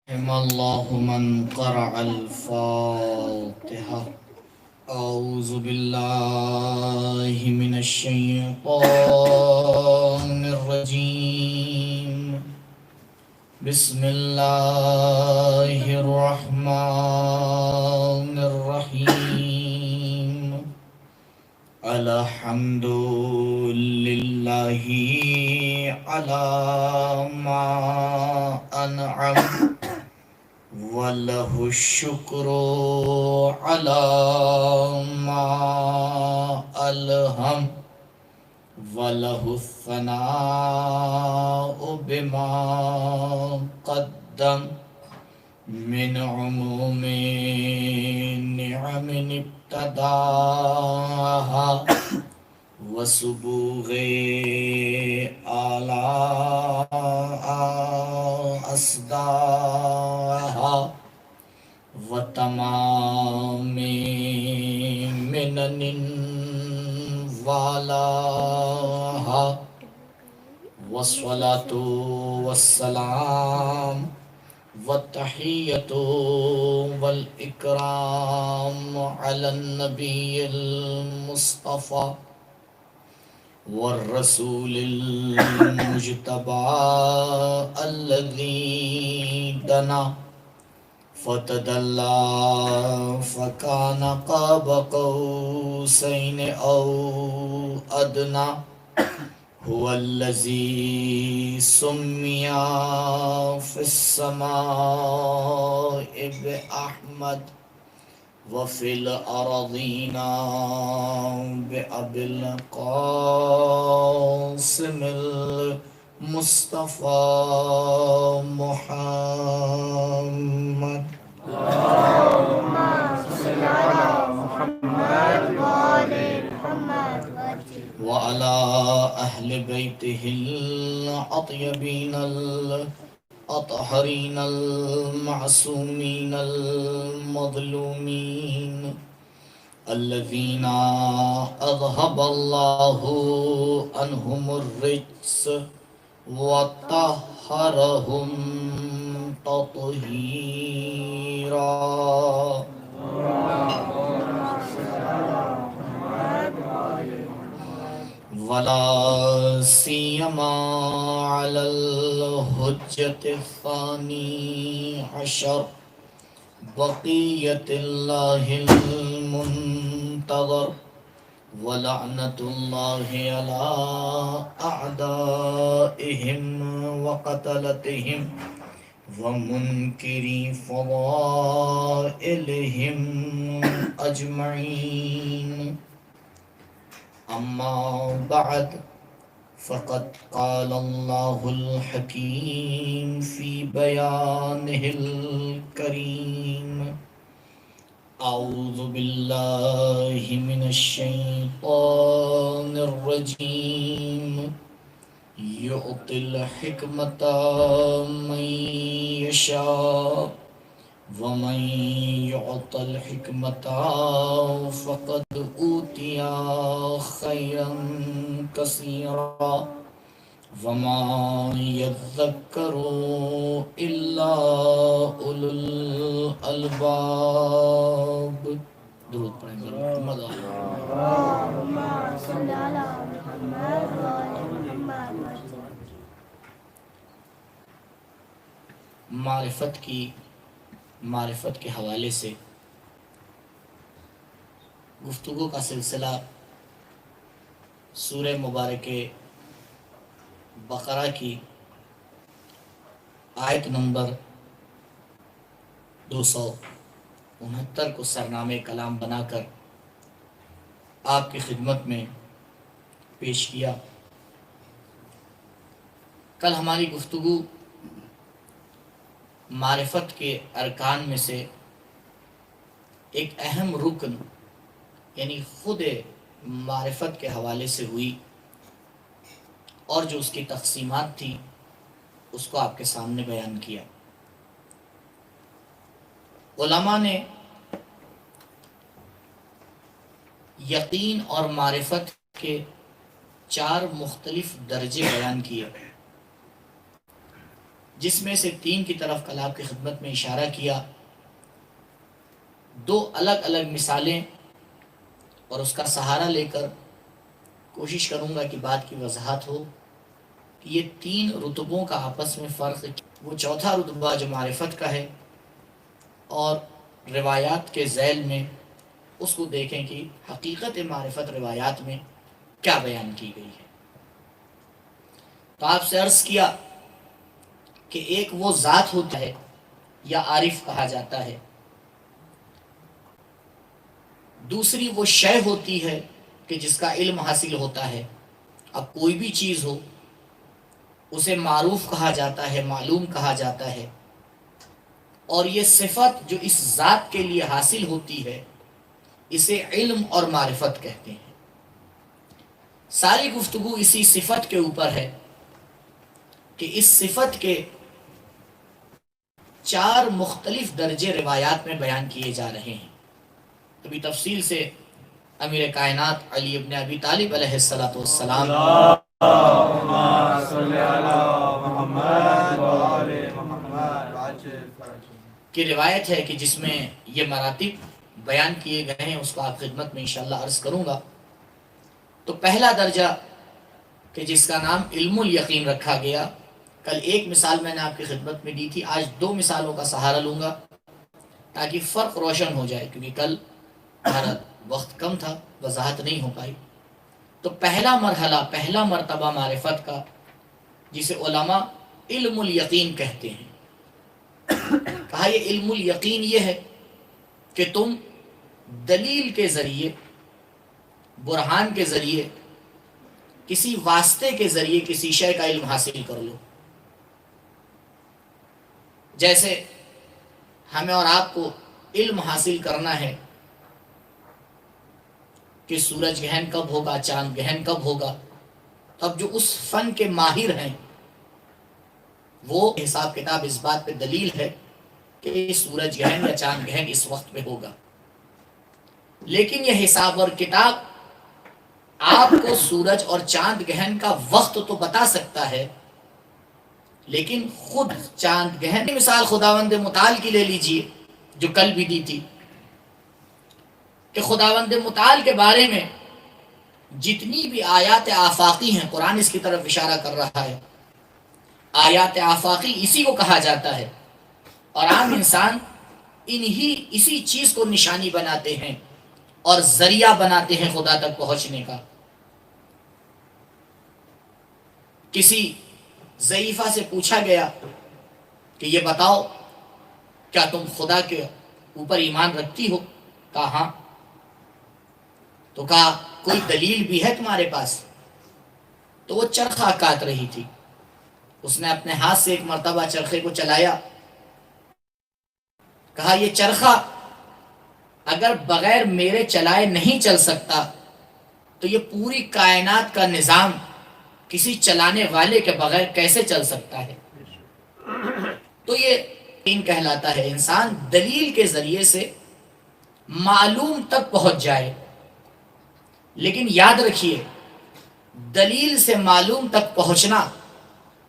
رحم الله من قرأ الفاتحة. أعوذ بالله من الشيطان الرجيم. بسم الله الرحمن الرحيم. الحمد لله على ما أنعم وله الشكر على ما ألهم وله الثناء بما قدم من عموم نعم ابتداها وسبوغ آلاء أسداها وتمام منن والاها والصلاة والسلام والتحية والإكرام على النبي المصطفى والرسول المجتبى الذي دنا فتدلى فكان قاب قوسين أو أدنى هو الذي سمي في السماء بأحمد وفي الأرضين بأبي القاسم المصطفى محمد. وعلى أهل بيته الأطيبين الأطهرين المعصومين المظلومين الذين أذهب الله عنهم الرجس وطهرهم تطهيرا. ولا سيما على الحجة الثاني عشر بقية الله المنتظر ولعنة الله على أعدائهم وقتلتهم ومنكري فضائلهم أجمعين. أما بعد فقد قال الله الحكيم في بيانه الكريم. أعوذ بالله من الشيطان الرجيم. يؤتي الحكمة من يشاء ومن يعط الحكمة فقد أوتي خيرا كثيرا وما يذكر إلا أولو الألباب. درود پڑھیں محمد. اللهم صل على محمد وعلى محمد. معرفت کے حوالے سے گفتگو کا سلسلہ سورہ مبارکہ بقرہ کی آیت نمبر 269 کو سرنامے کلام بنا کر آپ کی خدمت میں پیش کیا. کل ہماری گفتگو معرفت کے ارکان میں سے ایک اہم رکن یعنی خود معرفت کے حوالے سے ہوئی اور جو اس کی تقسیمات تھی اس کو آپ کے سامنے بیان کیا. علماء نے یقین اور معرفت کے 4 مختلف درجے بیان کیے. جس میں سے 3 کی طرف کل آپ کی خدمت میں اشارہ کیا. 2 الگ الگ مثالیں اور اس کا سہارا لے کر کوشش کروں گا کہ بات کی وضاحت ہو کہ یہ 3 رتبوں کا آپس میں فرق. وہ چوتھا رتبہ جو معرفت کا ہے، اور روایات کے ذیل میں اس کو دیکھیں کہ حقیقت معرفت روایات میں کیا بیان کی گئی ہے. تو آپ سے عرض کیا کہ ایک وہ ذات ہوتا ہے یا عارف کہا جاتا ہے، دوسری وہ شے ہوتی ہے کہ جس کا علم حاصل ہوتا ہے. اب کوئی بھی چیز ہو اسے معروف کہا جاتا ہے، معلوم کہا جاتا ہے، اور یہ صفت جو اس ذات کے لیے حاصل ہوتی ہے اسے علم اور معرفت کہتے ہیں. ساری گفتگو اسی صفت کے اوپر ہے کہ اس صفت کے 4 مختلف درجے روایات میں بیان کیے جا رہے ہیں. ابھی تفصیل سے امیر کائنات علی ابن ابی طالب علیہ السلام کی روایت ہے کہ جس میں یہ مراتب بیان کیے گئے ہیں، اس کو آپ خدمت میں انشاءاللہ عرض کروں گا. تو پہلا درجہ کہ جس کا نام علم الیقین رکھا گیا، کل ایک مثال میں نے آپ کی خدمت میں دی تھی، آج 2 مثالوں کا سہارا لوں گا تاکہ فرق روشن ہو جائے، کیونکہ کل ہمارا وقت کم تھا، وضاحت نہیں ہو پائی. تو پہلا مرحلہ، پہلا مرتبہ معرفت کا، جسے علماء علم الیقین کہتے ہیں. کہا یہ علم الیقین یہ ہے کہ تم دلیل کے ذریعے، برہان کے ذریعے، کسی واسطے کے ذریعے کسی شے کا علم حاصل کر لو. جیسے ہمیں اور آپ کو علم حاصل کرنا ہے کہ سورج گہن کب ہوگا، چاند گہن کب ہوگا. اب جو اس فن کے ماہر ہیں وہ حساب کتاب اس بات پہ دلیل ہے کہ سورج گہن یا چاند گہن اس وقت پہ ہوگا. لیکن یہ حساب اور کتاب آپ کو سورج اور چاند گہن کا وقت تو بتا سکتا ہے، لیکن خود چاند گہن، مثال خداوند متعال کی لے لیجئے جو کل بھی دی تھی، کہ خداوند متعال کے بارے میں جتنی بھی آیات آفاقی ہیں، قرآن اس کی طرف اشارہ کر رہا ہے. آیات آفاقی اسی کو کہا جاتا ہے، اور عام انسان اسی چیز کو نشانی بناتے ہیں اور ذریعہ بناتے ہیں خدا تک پہنچنے کا. کسی ضعیفہ سے پوچھا گیا کہ یہ بتاؤ کیا تم خدا کے اوپر ایمان رکھتی ہو؟ کہا ہاں. تو کہا کوئی دلیل بھی ہے تمہارے پاس؟ تو وہ چرخہ کاٹ رہی تھی، اس نے اپنے ہاتھ سے ایک مرتبہ چرخے کو چلایا، کہا یہ چرخہ اگر بغیر میرے چلائے نہیں چل سکتا تو یہ پوری کائنات کا نظام کسی چلانے والے کے بغیر کیسے چل سکتا ہے؟ تو یہ دین کہلاتا ہے. انسان دلیل کے ذریعے سے معلوم تک پہنچ جائے، لیکن یاد رکھیے دلیل سے معلوم تک پہنچنا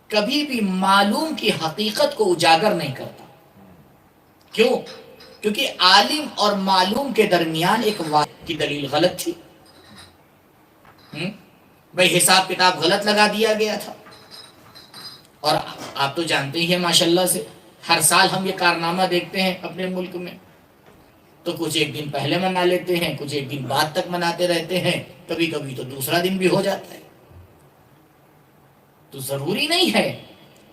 کبھی بھی معلوم کی حقیقت کو اجاگر نہیں کرتا. کیوں؟ کیونکہ عالم اور معلوم کے درمیان ایک واحد کی دلیل غلط تھی. بھئی حساب کتاب غلط لگا دیا گیا تھا. اور آپ تو جانتے ہی ہیں ماشاءاللہ سے ہر سال ہم یہ کارنامہ دیکھتے ہیں اپنے ملک میں، تو کچھ ایک دن پہلے منا لیتے ہیں، کچھ ایک دن بعد تک مناتے رہتے ہیں، کبھی کبھی تو دوسرا دن بھی ہو جاتا ہے. تو ضروری نہیں ہے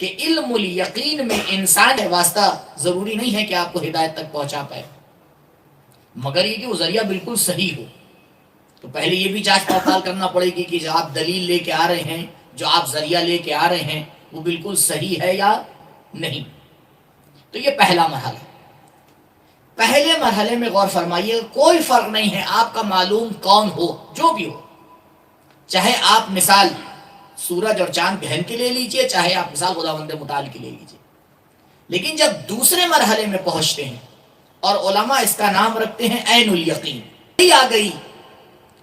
کہ علم الیقین میں انسان ہے واسطہ ضروری نہیں ہے کہ آپ کو ہدایت تک پہنچا پائے، مگر یہ کہ وہ ذریعہ بالکل صحیح ہو. تو پہلے یہ بھی جانچ پڑتال کرنا پڑے گی کہ جو آپ دلیل لے کے آ رہے ہیں، جو آپ ذریعہ لے کے آ رہے ہیں، وہ بالکل صحیح ہے یا نہیں. تو یہ پہلا مرحلہ. پہلے مرحلے میں غور فرمائیے، کوئی فرق نہیں ہے آپ کا معلوم کون ہو، جو بھی ہو، چاہے آپ مثال سورج اور چاند گہن کے لے لیجئے، چاہے آپ مثال خداوند متعال کی لے لیجئے. لیکن جب دوسرے مرحلے میں پہنچتے ہیں اور علماء اس کا نام رکھتے ہیں عین الیقین، آ گئی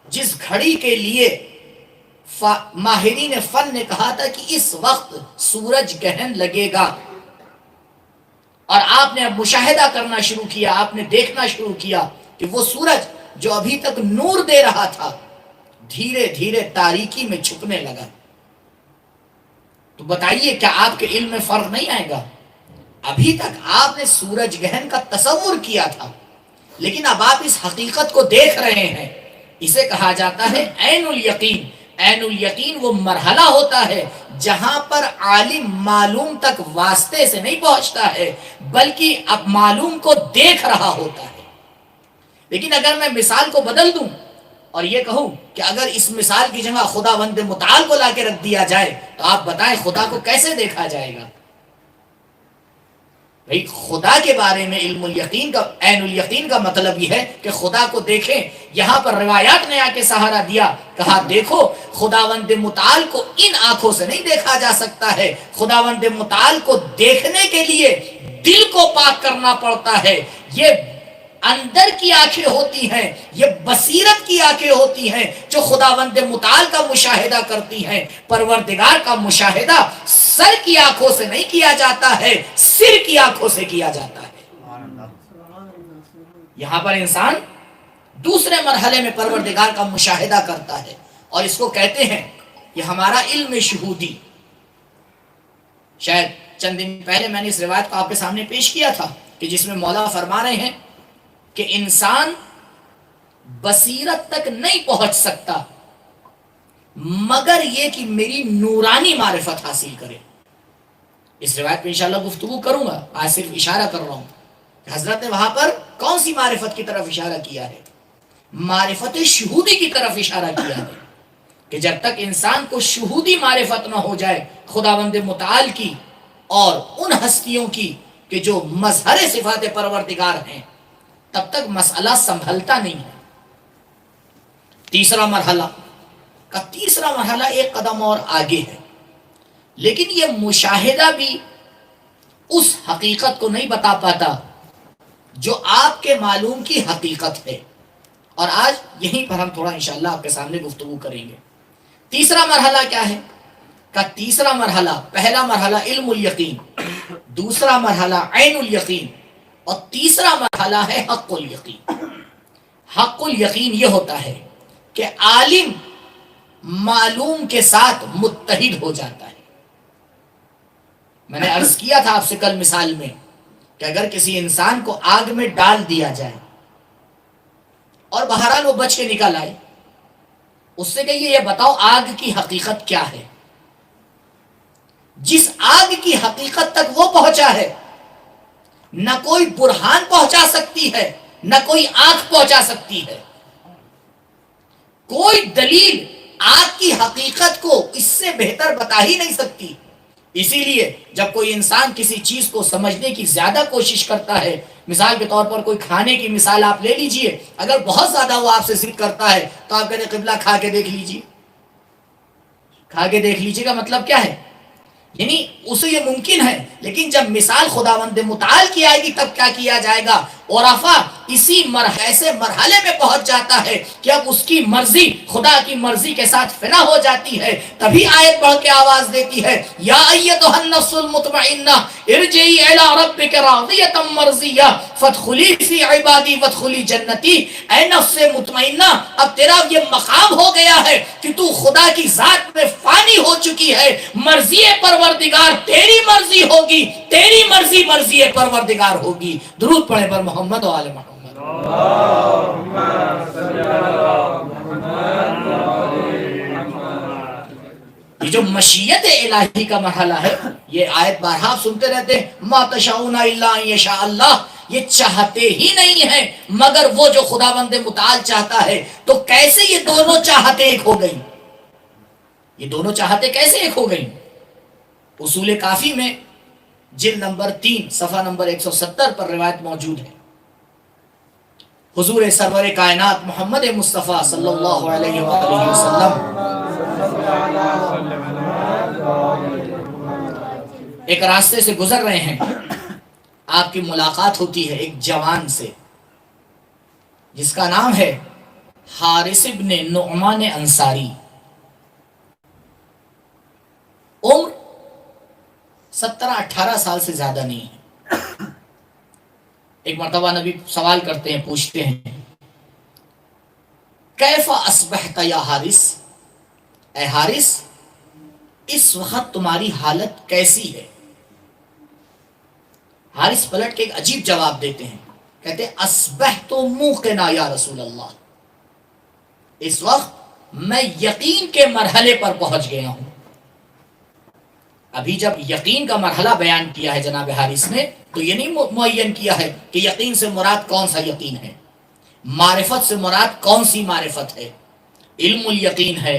جس گھڑی کے لیے ماہرین فن نے کہا تھا کہ اس وقت سورج گہن لگے گا، اور آپ نے اب مشاہدہ کرنا شروع کیا، آپ نے دیکھنا شروع کیا کہ وہ سورج جو ابھی تک نور دے رہا تھا دھیرے دھیرے تاریکی میں چھپنے لگا۔ تو بتائیے کیا آپ کے علم میں فرق نہیں آئے گا؟ ابھی تک آپ نے سورج گہن کا تصور کیا تھا، لیکن اب آپ اس حقیقت کو دیکھ رہے ہیں۔ اسے کہا جاتا ہے عین الیقین۔ عین الیقین وہ مرحلہ ہوتا ہے جہاں پر عالم معلوم تک واسطے سے نہیں پہنچتا ہے بلکہ اب معلوم کو دیکھ رہا ہوتا ہے۔ لیکن اگر میں مثال کو بدل دوں اور یہ کہوں کہ اگر اس مثال کی جگہ خداوند متعال کو لا کے رکھ دیا جائے تو آپ بتائیں خدا کو کیسے دیکھا جائے گا؟ بھئی خدا کے بارے میں علم الیقین کا، عین الیقین کا مطلب یہ ہے کہ خدا کو دیکھیں۔ یہاں پر روایات نے آ کے سہارا دیا، کہا دیکھو خداوند متعال کو ان آنکھوں سے نہیں دیکھا جا سکتا ہے، خداوند متعال کو دیکھنے کے لیے دل کو پاک کرنا پڑتا ہے۔ یہ اندر کی آنکھیں ہوتی ہیں، یہ بصیرت کی آنکھیں ہوتی ہیں جو خداوند متعال کا مشاہدہ کرتی ہیں۔ پروردگار کا مشاہدہ سر کی آنکھوں سے نہیں کیا جاتا ہے، سر کی آنکھوں سے کیا جاتا ہے۔ یہاں پر انسان دوسرے مرحلے میں پروردگار کا مشاہدہ کرتا ہے اور اس کو کہتے ہیں یہ ہمارا علم شہودی۔ شاید چند دن پہلے میں نے اس روایت کو آپ کے سامنے پیش کیا تھا کہ جس میں مولا فرما رہے ہیں کہ انسان بصیرت تک نہیں پہنچ سکتا مگر یہ کہ میری نورانی معرفت حاصل کرے۔ اس روایت پہ انشاءاللہ گفتگو کروں گا، آج صرف اشارہ کر رہا ہوں کہ حضرت نے وہاں پر کون سی معرفت کی طرف اشارہ کیا ہے؟ معرفت شہودی کی طرف اشارہ کیا ہے کہ جب تک انسان کو شہودی معرفت نہ ہو جائے خداوند متعال کی اور ان ہستیوں کی کہ جو مظہر صفات پروردگار ہیں تب تک مسئلہ سنبھلتا نہیں ہے۔ تیسرا مرحلہ ایک قدم اور آگے ہے، لیکن یہ مشاہدہ بھی اس حقیقت کو نہیں بتا پاتا جو آپ کے معلوم کی حقیقت ہے، اور آج یہیں پر ہم تھوڑا انشاءاللہ آپ کے سامنے گفتگو کریں گے۔ تیسرا مرحلہ کیا ہے؟ کہ تیسرا مرحلہ، پہلا مرحلہ علم الیقین، دوسرا مرحلہ عین الیقین، اور تیسرا مرحلہ ہے حق الیقین۔ حق الیقین یہ ہوتا ہے کہ عالم معلوم کے ساتھ متحد ہو جاتا ہے۔ میں نے عرض کیا تھا آپ سے کل مثال میں کہ اگر کسی انسان کو آگ میں ڈال دیا جائے اور بہرحال وہ بچ کے نکل آئے، اس سے کہیے یہ بتاؤ آگ کی حقیقت کیا ہے؟ جس آگ کی حقیقت تک وہ پہنچا ہے نہ کوئی برہان پہنچا سکتی ہے نہ کوئی آنکھ پہنچا سکتی ہے۔ کوئی دلیل آگ کی حقیقت کو اس سے بہتر بتا ہی نہیں سکتی۔ اسی لیے جب کوئی انسان کسی چیز کو سمجھنے کی زیادہ کوشش کرتا ہے، مثال کے طور پر کوئی کھانے کی مثال آپ لے لیجئے، اگر بہت زیادہ وہ آپ سے ضد کرتا ہے تو آپ کہتے ہیں قبلہ کھا کے دیکھ لیجئے۔ کھا کے دیکھ لیجئے کا مطلب کیا ہے؟ یعنی اسے یہ ممکن ہے، لیکن جب مثال خداوند متعال کی آئے گی تب کیا کیا جائے گا؟ عرفا اسی ایسے مرحلے میں پہنچ جاتا ہے کہ اب اس کی مرضی خدا کی مرضی کے ساتھ فنا ہو جاتی ہے۔ تبھی آیت بڑھ کے آواز دیتی ہے یا ایتھا النفس المطمئنہ ارجعی الی ربک راضیۃ مرضیہ فادخلی فی عبادی وادخلی جنتی۔ اے نفس مطمئنہ، اب تیرا یہ مقام ہو گیا ہے کہ تو خدا کی ذات میں فانی ہو چکی ہے۔ مرضی پروردگار تیری مرضی ہوگی، تیری مرضی مرضی پروردگار ہوگی۔ درود پڑھے پر محمد و آل محمد۔ یہ جو مشیت الہی کا مرحلہ ہے، یہ آیت بارہا سنتے رہتے ہیں، ما تشاؤون الا ان یشاء اللہ، یہ چاہتے ہی نہیں ہیں مگر وہ جو خداوند متعال چاہتا ہے۔ تو کیسے یہ دونوں چاہتے ایک ہو گئی؟ یہ دونوں چاہتے کیسے ایک ہو گئی؟ اصول کافی میں جلد نمبر 3 صفحہ نمبر 170 پر روایت موجود ہے۔ حضور سرور کائنات محمد مصطفیٰ صلی اللہ علیہ وآلہ وسلم ایک راستے سے گزر رہے ہیں، آپ کی ملاقات ہوتی ہے ایک جوان سے جس کا نام ہے حارث ابن نعمان انصاری۔ عمر 17-18 سال سے زیادہ نہیں ہے، ایک مرتبہ نبی سوال کرتے ہیں، پوچھتے ہیں کیف اصبحت یا حارث، اے حارث اس وقت تمہاری حالت کیسی ہے؟ حارث پلٹ کے ایک عجیب جواب دیتے ہیں، کہتے ہیں اصبحت موقنا یا رسول اللہ، اس وقت میں یقین کے مرحلے پر پہنچ گیا ہوں۔ ابھی جب یقین کا مرحلہ بیان کیا ہے جناب حارث نے، تو یہ نہیں معین کیا ہے کہ یقین سے مراد کون سا یقین ہے، معرفت سے مراد کون سی معرفت ہے، علم الیقین ہے،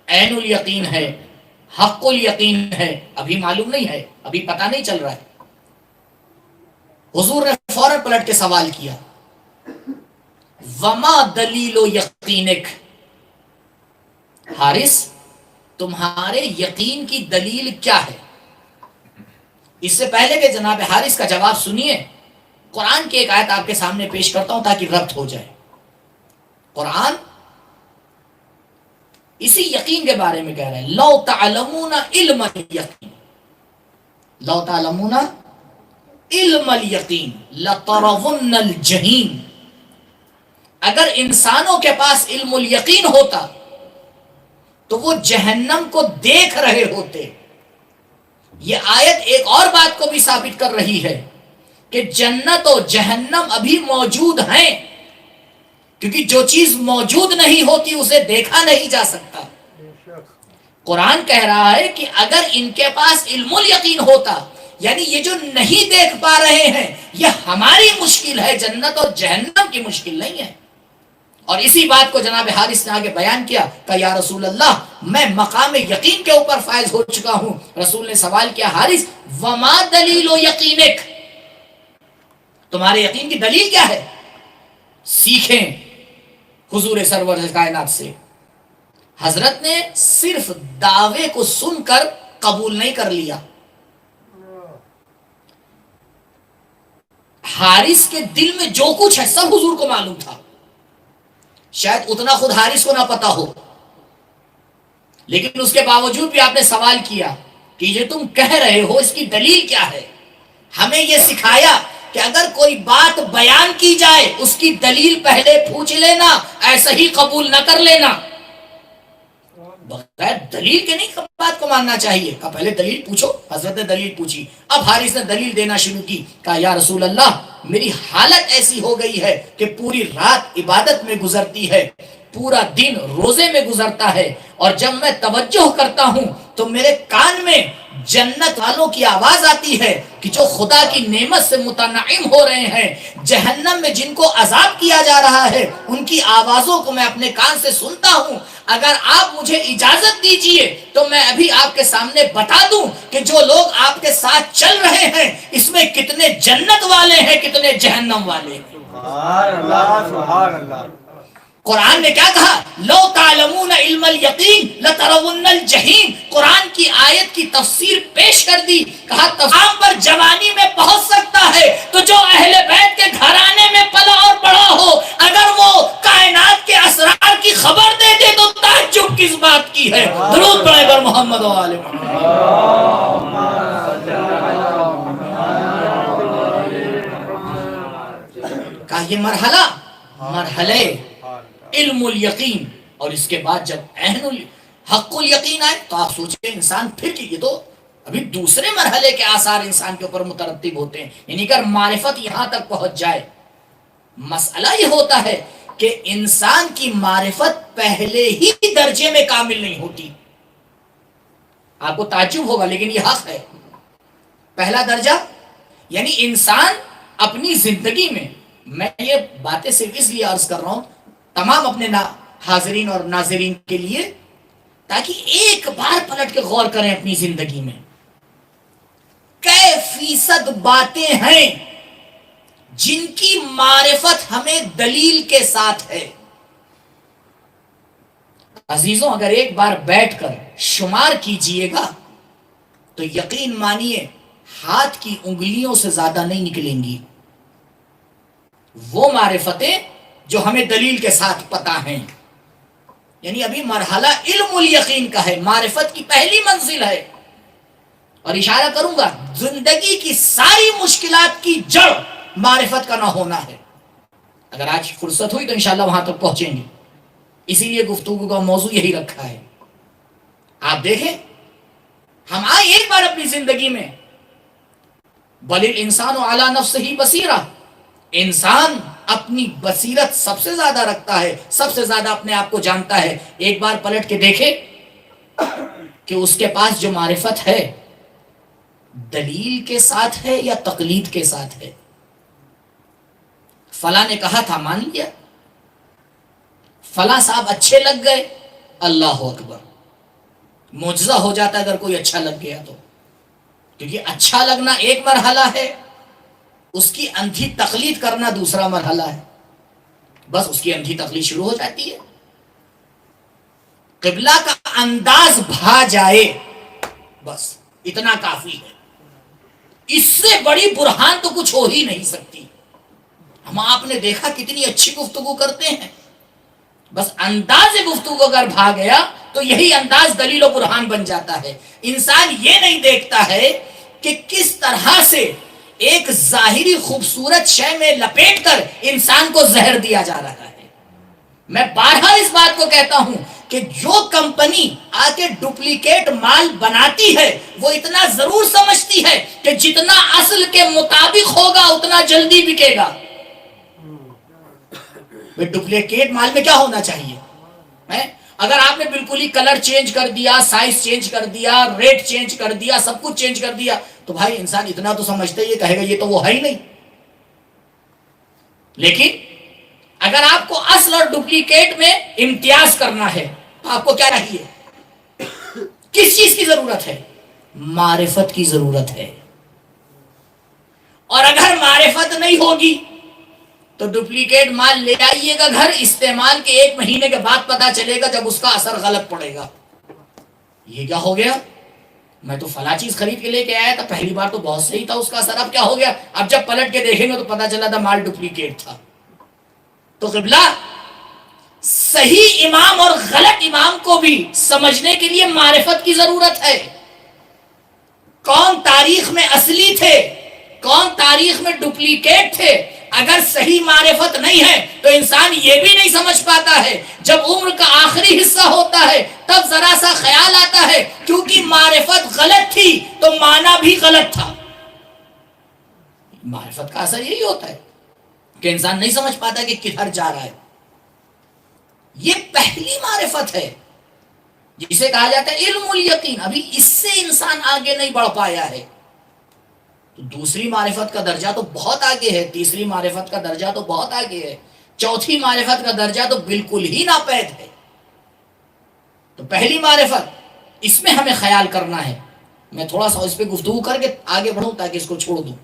عین الیقین ہے، حق الیقین ہے، ابھی معلوم نہیں ہے، ابھی پتہ نہیں چل رہا ہے۔ حضور نے فوراً پلٹ کے سوال کیا وما دلیل یقینک، حارث تمہارے یقین کی دلیل کیا ہے؟ اس سے پہلے کہ جناب حارث کا جواب سنیے، قرآن کی ایک آیت آپ کے سامنے پیش کرتا ہوں تاکہ ربط ہو جائے۔ قرآن اسی یقین کے بارے میں کہہ رہے ہیں، لو تعلمون علم الیقین، لو تعلمون علم الیقین لترون الجحیم، اگر انسانوں کے پاس علم الیقین ہوتا تو وہ جہنم کو دیکھ رہے ہوتے۔ یہ آیت ایک اور بات کو بھی ثابت کر رہی ہے کہ جنت و جہنم ابھی موجود ہیں، کیونکہ جو چیز موجود نہیں ہوتی اسے دیکھا نہیں جا سکتا۔ قرآن کہہ رہا ہے کہ اگر ان کے پاس علم الیقین ہوتا، یعنی یہ جو نہیں دیکھ پا رہے ہیں یہ ہماری مشکل ہے، جنت اور جہنم کی مشکل نہیں ہے۔ اور اسی بات کو جناب حارث نے آگے بیان کیا کہ یا رسول اللہ میں مقام یقین کے اوپر فائز ہو چکا ہوں۔ رسول نے سوال کیا حارث وما دلیل یقینک، تمہارے یقین کی دلیل کیا ہے؟ سیکھیں حضور سرور کائنات سے۔ حضرت نے صرف دعوے کو سن کر قبول نہیں کر لیا، حارث کے دل میں جو کچھ ہے سب حضور کو معلوم تھا، شاید اتنا خود حارث کو نہ پتا ہو، لیکن اس کے باوجود بھی آپ نے سوال کیا کہ یہ تم کہہ رہے ہو اس کی دلیل کیا ہے؟ ہمیں یہ سکھایا کہ اگر کوئی بات بیان کی جائے اس کی دلیل پہلے پوچھ لینا، ایسا ہی قبول نہ کر لینا، بغیر دلیل کے نہیں بات کو ماننا چاہیے۔ کہا پہلے دلیل پوچھو، حضرت نے دلیل پوچھی، اب حارث نے دلیل دینا شروع کی۔ کہا یا رسول اللہ میری حالت ایسی ہو گئی ہے کہ پوری رات عبادت میں گزرتی ہے، پورا دن روزے میں گزرتا ہے، اور جب میں توجہ کرتا ہوں تو میرے کان میں جنت والوں کی آواز آتی ہے کہ جو خدا کی نعمت سے متنعم ہو رہے ہیں، جہنم میں جن کو عذاب کیا جا رہا ہے ان کی آوازوں کو میں اپنے کان سے سنتا ہوں۔ اگر آپ مجھے اجازت دیجئے تو میں ابھی آپ کے سامنے بتا دوں کہ جو لوگ آپ کے ساتھ چل رہے ہیں اس میں کتنے جنت والے ہیں کتنے جہنم والے ہیں۔ سبحان اللہ سبحان اللہ۔ قرآن نے کیا کہا؟ لو تعلمون علم الیقین لترون الجحیم، قرآن کی آیت کی تفسیر پیش کر دی، کہا تفہیم پر جوانی میں پہنچ سکتا ہے تو جو اہل بیت کے گھرانے میں پلا اور بڑا ہو اگر وہ کائنات کے اسرار کی خبر دے دے تو تعجب کس بات کی ہے؟ درود پڑھیں بر محمد و آل محمد۔ کہا یہ مرحلہ علم الیقین، اور اس کے بعد جب عین حق الیقین آئے تو آپ سوچیں انسان پھر کہ یہ تو ابھی دوسرے مرحلے کے آثار انسان کے اوپر مترتب ہوتے ہیں، یعنی اگر معرفت یہاں تک پہنچ جائے۔ مسئلہ یہ ہوتا ہے کہ انسان کی معرفت پہلے ہی درجے میں کامل نہیں ہوتی۔ آپ کو تعجب ہوگا لیکن یہ حق ہے۔ پہلا درجہ یعنی انسان اپنی زندگی میں یہ باتیں صرف اس لیے عرض کر رہا ہوں تمام اپنے حاضرین اور ناظرین کے لیے، تاکہ ایک بار پلٹ کے غور کریں اپنی زندگی میں کئی فیصد باتیں ہیں جن کی معرفت ہمیں دلیل کے ساتھ ہے۔ عزیزوں اگر ایک بار بیٹھ کر شمار کیجئے گا تو یقین مانیے ہاتھ کی انگلیوں سے زیادہ نہیں نکلیں گی وہ معرفتیں جو ہمیں دلیل کے ساتھ پتہ ہیں۔ یعنی ابھی مرحلہ علم الیقین کا ہے، معرفت کی پہلی منزل ہے، اور اشارہ کروں گا زندگی کی ساری مشکلات کی جڑ معرفت کا نہ ہونا ہے. اگر آج فرصت ہوئی تو انشاءاللہ وہاں تک پہنچیں گے. اسی لیے گفتگو کا موضوع یہی رکھا ہے. آپ دیکھیں ہم آئے ایک بار اپنی زندگی میں، بل الانسان علی نفسہ بصیرہ، انسان اپنی بصیرت سب سے زیادہ رکھتا ہے، سب سے زیادہ اپنے آپ کو جانتا ہے. ایک بار پلٹ کے دیکھے کہ اس کے پاس جو معرفت ہے دلیل کے ساتھ ہے یا تقلید کے ساتھ ہے. فلاں نے کہا تھا مان لیا، فلاں صاحب اچھے لگ گئے، اللہ اکبر، معجزہ ہو جاتا ہے اگر کوئی اچھا لگ گیا تو. کیونکہ اچھا لگنا ایک مرحلہ ہے، اس کی اندھی تقلید کرنا دوسرا مرحلہ ہے. بس اس کی اندھی تقلید شروع ہو جاتی ہے. قبلہ کا انداز بھا جائے بس اتنا کافی ہے. اس سے بڑی برہان تو کچھ ہو ہی نہیں سکتی. ہم آپ نے دیکھا کتنی اچھی گفتگو کرتے ہیں، بس انداز گفتگو اگر بھا گیا تو یہی انداز دلیل و برہان بن جاتا ہے. انسان یہ نہیں دیکھتا ہے کہ کس طرح سے ایک ظاہری خوبصورت شے میں لپیٹ کر انسان کو زہر دیا جا رہا ہے. میں بارہا اس بات کو کہتا ہوں کہ جو کمپنی آ کے ڈپلیکیٹ مال بناتی ہے وہ اتنا ضرور سمجھتی ہے کہ جتنا اصل کے مطابق ہوگا اتنا جلدی بکے گا. ڈپلیکیٹ مال میں کیا ہونا چاہیے؟ اگر آپ نے بالکل ہی کلر چینج کر دیا، سائز چینج کر دیا، ریٹ چینج کر دیا، سب کچھ چینج کر دیا تو بھائی انسان اتنا تو سمجھتا ہے، یہ کہے گا یہ تو وہ ہے ہی نہیں. لیکن اگر آپ کو اصل اور ڈپلیکیٹ میں امتیاز کرنا ہے تو آپ کو کیا چاہیے؟ کس چیز کی ضرورت ہے؟ معرفت کی ضرورت ہے. اور اگر معرفت نہیں ہوگی تو ڈپلیکیٹ مال لے آئیے گا گھر، استعمال کے 1 مہینے کے بعد پتا چلے گا جب اس کا اثر غلط پڑے گا. یہ کیا ہو گیا؟ میں تو فلاں چیز خرید کے لے کے آیا تھا، پہلی بار تو بہت صحیح تھا اس کا اثر، اب کیا ہو گیا؟ اب جب پلٹ کے دیکھیں گے تو پتا چلا تھا مال ڈپلیکیٹ تھا. تو قبلہ صحیح امام اور غلط امام کو بھی سمجھنے کے لیے معرفت کی ضرورت ہے. کون تاریخ میں اصلی تھے، کون تاریخ میں ڈپلیکیٹ تھے، اگر صحیح معرفت نہیں ہے تو انسان یہ بھی نہیں سمجھ پاتا ہے. جب عمر کا آخری حصہ ہوتا ہے تب ذرا سا خیال آتا ہے کیونکہ معرفت غلط تھی تو معنی بھی غلط تھا. معرفت کا اثر یہی ہوتا ہے کہ انسان نہیں سمجھ پاتا کہ کدھر جا رہا ہے. یہ پہلی معرفت ہے جسے کہا جاتا ہے علم الیقین. ابھی اس سے انسان آگے نہیں بڑھ پایا ہے. تو دوسری معرفت کا درجہ تو بہت آگے ہے، تیسری معرفت کا درجہ تو بہت آگے ہے، چوتھی معرفت کا درجہ تو بالکل ہی ناپید ہے. تو پہلی معرفت اس میں ہمیں خیال کرنا ہے. میں تھوڑا سا اس پہ گفتگو کر کے آگے بڑھوں تاکہ اس کو چھوڑ دوں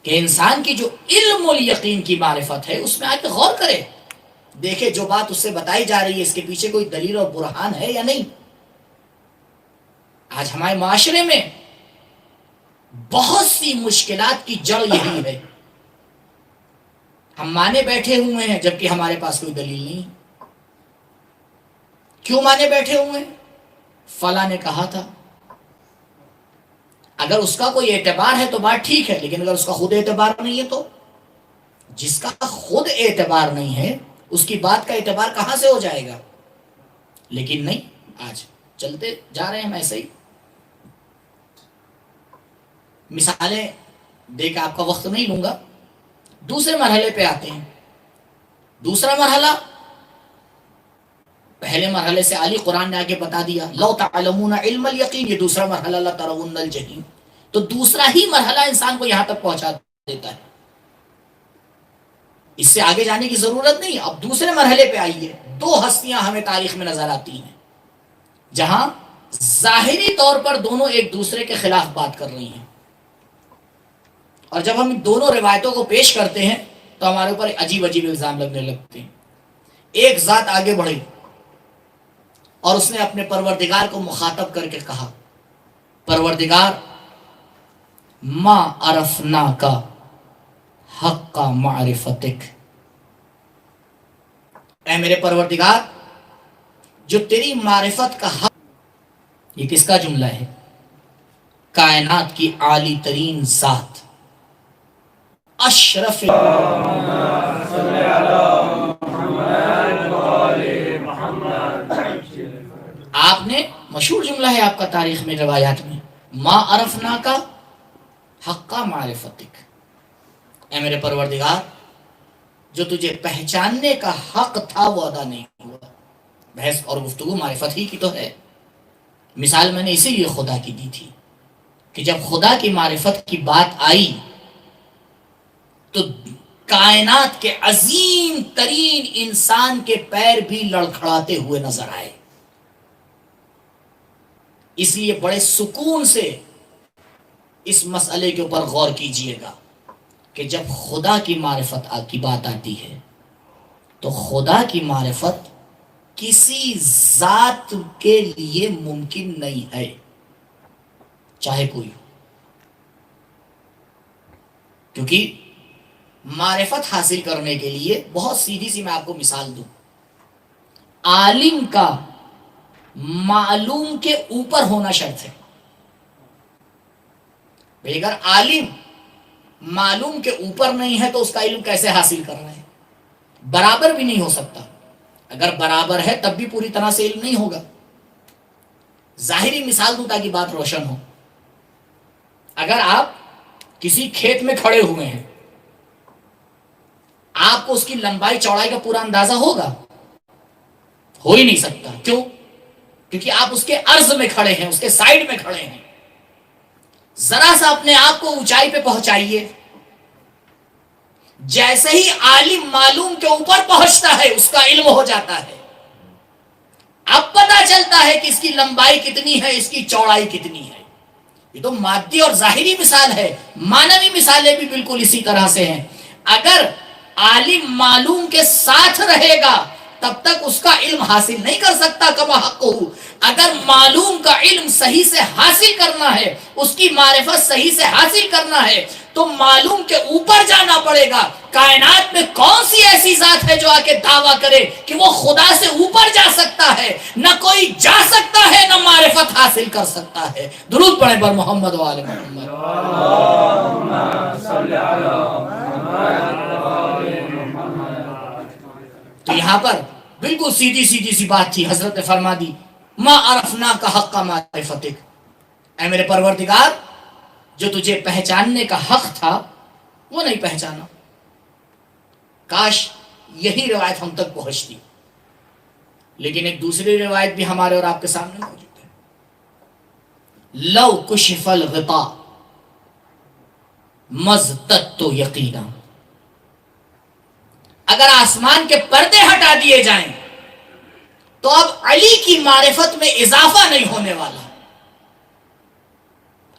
کہ انسان کی جو علم الیقین کی معرفت ہے اس میں آ کے غور کرے، دیکھے جو بات اس سے بتائی جا رہی ہے اس کے پیچھے کوئی دلیل اور برہان ہے یا نہیں. آج ہمارے معاشرے میں بہت سی مشکلات کی جڑ یہی ہے. ہم مانے بیٹھے ہوئے ہیں جبکہ ہمارے پاس کوئی دلیل نہیں. کیوں مانے بیٹھے ہوئے ہیں؟ فلاں نے کہا تھا. اگر اس کا کوئی اعتبار ہے تو بات ٹھیک ہے، لیکن اگر اس کا خود اعتبار نہیں ہے تو جس کا خود اعتبار نہیں ہے اس کی بات کا اعتبار کہاں سے ہو جائے گا؟ لیکن نہیں، آج چلتے جا رہے ہیں ہم ایسے ہی. مثالیں دے کے آپ کا وقت نہیں لوں گا. دوسرے مرحلے پہ آتے ہیں. دوسرا مرحلہ، پہلے مرحلے سے عالی قرآن نے آگے بتا دیا لو تعلمون علم الیقین، یہ دوسرا مرحلہ لترون الجحیم. تو دوسرا ہی مرحلہ انسان کو یہاں تک پہنچا دیتا ہے. اس سے آگے جانے کی ضرورت نہیں. اب دوسرے مرحلے پہ آئیے. 2 ہستیاں ہمیں تاریخ میں نظر آتی ہیں جہاں ظاہری طور پر دونوں ایک دوسرے کے خلاف بات کر رہی ہیں، اور جب ہم دونوں روایتوں کو پیش کرتے ہیں تو ہمارے اوپر عجیب عجیب الزام لگنے لگتے ہیں. ایک ذات آگے بڑھی اور اس نے اپنے پروردگار کو مخاطب کر کے کہا، پروردگار ما عرفنا کا حق کا معرفتک، اے میرے پروردگار جو تیری معرفت کا حق. یہ کس کا جملہ ہے؟ کائنات کی عالی ترین ذات، اشرف آپ نے مشہور جملہ ہے آپ کا تاریخ میں روایات میں، ما عرفنا کا حق معرفتک، اے میرے پروردگار جو تجھے پہچاننے کا حق تھا وہ ادا نہیں ہوا۔ بحث اور گفتگو معرفت ہی کی تو ہے۔ مثال میں نے اسی لیے خدا کی دی تھی کہ جب خدا کی معرفت کی بات آئی تو کائنات کے عظیم ترین انسان کے پیر بھی لڑکھڑاتے ہوئے نظر آئے۔ اس لیے بڑے سکون سے اس مسئلے کے اوپر غور کیجئے گا کہ جب خدا کی معرفت کی بات آتی ہے تو خدا کی معرفت کسی ذات کے لیے ممکن نہیں ہے، چاہے کوئی ہو، کیونکہ معرفت حاصل کرنے کے لیے بہت سیدھی سی میں آپ کو مثال دوں، عالم کا معلوم کے اوپر ہونا شرط ہے۔ اگر عالم معلوم کے اوپر نہیں ہے تو اس کا علم کیسے حاصل کر رہے ہیں؟ برابر بھی نہیں ہو سکتا، اگر برابر ہے تب بھی پوری طرح سے علم نہیں ہوگا۔ ظاہری مثال دوں تاکہ بات روشن ہو، اگر آپ کسی کھیت میں کھڑے ہوئے ہیں، آپ کو اس کی لمبائی چوڑائی کا پورا اندازہ ہوگا؟ ہو ہی نہیں سکتا۔ کیوں؟ کیونکہ آپ اس کے عرض میں کھڑے ہیں، اس کے سائڈ میں کھڑے ہیں۔ ذرا سا اپنے آپ کو اونچائی پہ پہنچائیے، جیسے ہی عالم معلوم کے اوپر پہنچتا ہے اس کا علم ہو جاتا ہے۔ اب پتا چلتا ہے کہ اس کی لمبائی کتنی ہے، اس کی چوڑائی کتنی ہے۔ یہ تو مادی اور ظاہری مثال ہے، مانوی مثالیں بھی بالکل اسی طرح سے ہیں۔ اگر عالم معلوم کے ساتھ رہے گا تب تک اس کا علم حاصل نہیں کر سکتا کما حق ہو۔ اگر معلوم کا علم صحیح سے حاصل کرنا ہے، اس کی معرفت صحیح سے حاصل کرنا ہے تو معلوم کے اوپر جانا پڑے گا۔ کائنات میں کون سی ایسی ذات ہے جو آ کے دعویٰ کرے کہ وہ خدا سے اوپر جا سکتا ہے؟ نہ کوئی جا سکتا ہے، نہ معرفت حاصل کر سکتا ہے۔ درود پڑھیں پر محمد و آل محمد۔ تو یہاں پر بالکل سیدھی سی بات تھی، حضرت نے فرما دی ما عرفنا کا حق معرفتک، اے میرے پروردگار جو تجھے پہچاننے کا حق تھا وہ نہیں پہچانا۔ کاش یہی روایت ہم تک پہنچتی، لیکن ایک دوسری روایت بھی ہمارے اور آپ کے سامنے موجود ہے۔ لو کشف الغطاء مزددت یقینا، اگر آسمان کے پردے ہٹا دیے جائیں تو اب علی کی معرفت میں اضافہ نہیں ہونے والا۔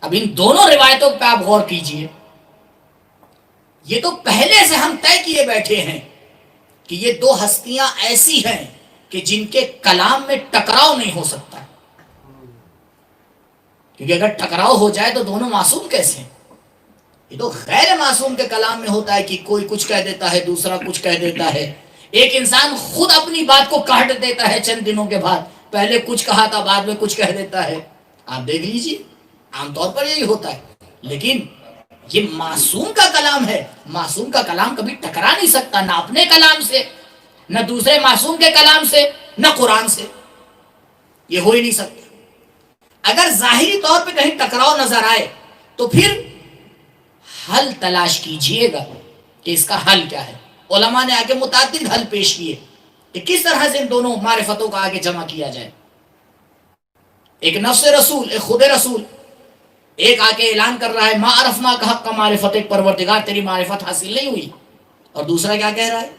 اب ان دونوں روایتوں پہ آپ غور کیجئے، یہ تو پہلے سے ہم طے کیے بیٹھے ہیں کہ یہ دو ہستیاں ایسی ہیں کہ جن کے کلام میں ٹکراؤ نہیں ہو سکتا، کیونکہ اگر ٹکراؤ ہو جائے تو دونوں معصوم کیسے ہیں؟ یہ تو غیر معصوم کے کلام میں ہوتا ہے کہ کوئی کچھ کہہ دیتا ہے، دوسرا کچھ کہہ دیتا ہے۔ ایک انسان خود اپنی بات کو کاٹ دیتا ہے چند دنوں کے بعد، پہلے کچھ کہا تھا بعد میں کچھ کہہ دیتا ہے۔ آپ دیکھ لیجئے، عام طور پر یہی ہوتا ہے۔ لیکن یہ معصوم کا کلام ہے، معصوم کا کلام کبھی ٹکرا نہیں سکتا، نہ اپنے کلام سے، نہ دوسرے معصوم کے کلام سے، نہ قرآن سے، یہ ہو ہی نہیں سکتا۔ اگر ظاہری طور پہ کہیں ٹکراؤ نظر آئے تو پھر حل تلاش کیجئے گا کہ اس کا حل کیا ہے۔ علماء نے آگے متعدد حل پیش کیے کہ کس طرح سے ان دونوں معرفتوں کا آگے جمع کیا جائے۔ ایک نفس رسول، ایک خود رسول، ایک آ کے اعلان کر رہا ہے ما عرفنا کا حق معرفت، پروردگار تیری معرفت حاصل نہیں ہوئی، اور دوسرا کیا کہہ رہا ہے؟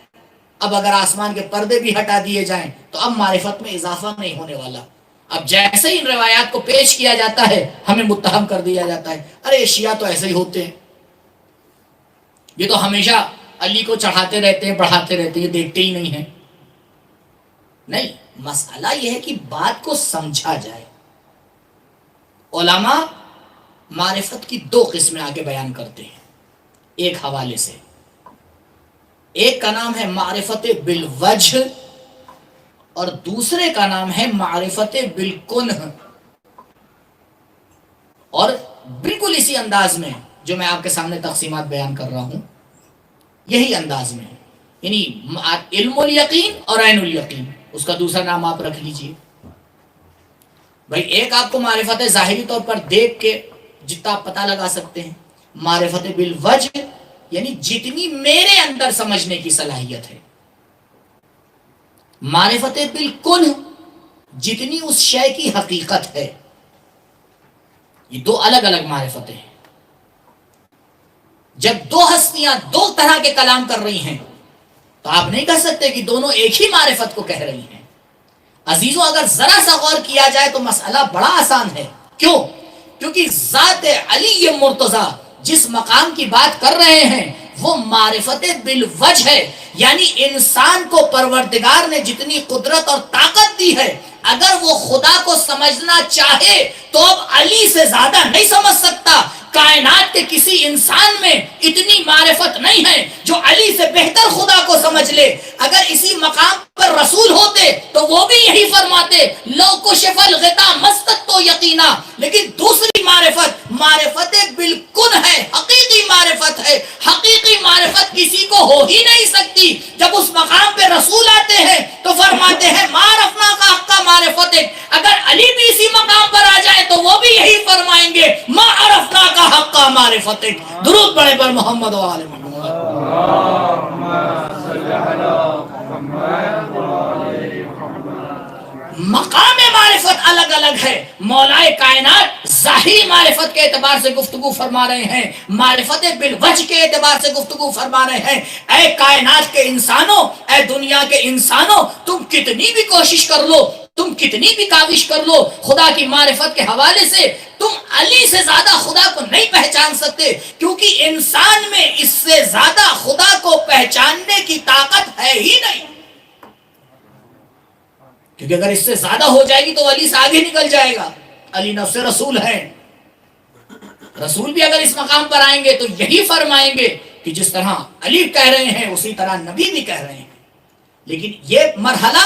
اب اگر آسمان کے پردے بھی ہٹا دیے جائیں تو اب معرفت میں اضافہ نہیں ہونے والا۔ اب جیسے ہی ان روایات کو پیش کیا جاتا ہے ہمیں متہم کر دیا جاتا ہے، ارے شیعہ تو ایسے ہی ہوتے ہیں، یہ تو ہمیشہ علی کو چڑھاتے رہتے ہیں، بڑھاتے رہتے ہیں، یہ دیکھتے ہی نہیں ہیں۔ نہیں، مسئلہ یہ ہے کہ بات کو سمجھا جائے۔ علماء معرفت کی دو قسمیں آگے بیان کرتے ہیں ایک حوالے سے۔ ایک کا نام ہے معرفت بالوجہ اور دوسرے کا نام ہے معرفت بالکنہ۔ اور بالکل اسی انداز میں جو میں آپ کے سامنے تقسیمات بیان کر رہا ہوں، یہی انداز میں ہے، یعنی علم الیقین اور عین الیقین، اس کا دوسرا نام آپ رکھ لیجئے۔ بھائی ایک آپ کو معرفت ظاہری طور پر دیکھ کے جتنا آپ پتہ لگا سکتے ہیں، معرفت بالوجہ یعنی جتنی میرے اندر سمجھنے کی صلاحیت ہے، معرفت بالکل جتنی اس شے کی حقیقت ہے۔ یہ دو الگ الگ معرفتیں ہیں۔ جب دو ہستیاں دو طرح کے کلام کر رہی ہیں تو آپ نہیں کہہ سکتے کہ دونوں ایک ہی معرفت کو کہہ رہی ہیں۔ عزیزوں اگر ذرا سا غور کیا جائے تو مسئلہ بڑا آسان ہے۔ کیوں؟ کیونکہ ذات علی مرتضی جس مقام کی بات کر رہے ہیں وہ معرفت بالوجہ ہے، یعنی انسان کو پروردگار نے جتنی قدرت اور طاقت دی ہے، اگر وہ خدا کو سمجھنا چاہے تو اب علی سے زیادہ نہیں سمجھ سکتا۔ کائنات کے کسی انسان میں اتنی معرفت نہیں ہے جو علی سے بہتر خدا کو سمجھ لے۔ اگر اسی مقام پر رسول ہوتے تو وہ بھی یہی فرماتے، لو کشف الغطا مستقت یقینا۔ لیکن دوسری معرفت، معرفت بالکل ہے، حقیقی معرفت ہے۔ حقیقی معرفت کسی کو ہو ہی نہیں سکتی۔ جب اس مقام پہ رسول آتے ہیں تو فرماتے ہیں معرفنا کا حق کا معرفت ہے۔ اگر علی بھی اسی مقام پر آ جائے تو وہ بھی یہی فرمائیں گے معرفنا کا حق کا معرفت ہے۔ درود پڑھیں پر محمد و آل محمد۔ مقام معرفت الگ الگ ہے۔ مولائے کائنات ظاہری معرفت کے اعتبار سے گفتگو فرما رہے ہیں، معرفت بالوجہ کے اعتبار سے گفتگو فرما رہے ہیں۔ اے کائنات کے انسانوں، اے دنیا کے انسانوں، تم کتنی بھی کوشش کر لو، تم کتنی بھی کاوش کر لو، خدا کی معرفت کے حوالے سے تم علی سے زیادہ خدا کو نہیں پہچان سکتے، کیونکہ انسان میں اس سے زیادہ خدا کو پہچاننے کی طاقت ہے ہی نہیں۔ کیونکہ اگر اس سے زیادہ ہو جائے گی تو علی سے آگے نکل جائے گا۔ علی نفس رسول ہے، رسول بھی اگر اس مقام پر آئیں گے تو یہی فرمائیں گے کہ جس طرح علی کہہ رہے ہیں اسی طرح نبی بھی کہہ رہے ہیں۔ لیکن یہ مرحلہ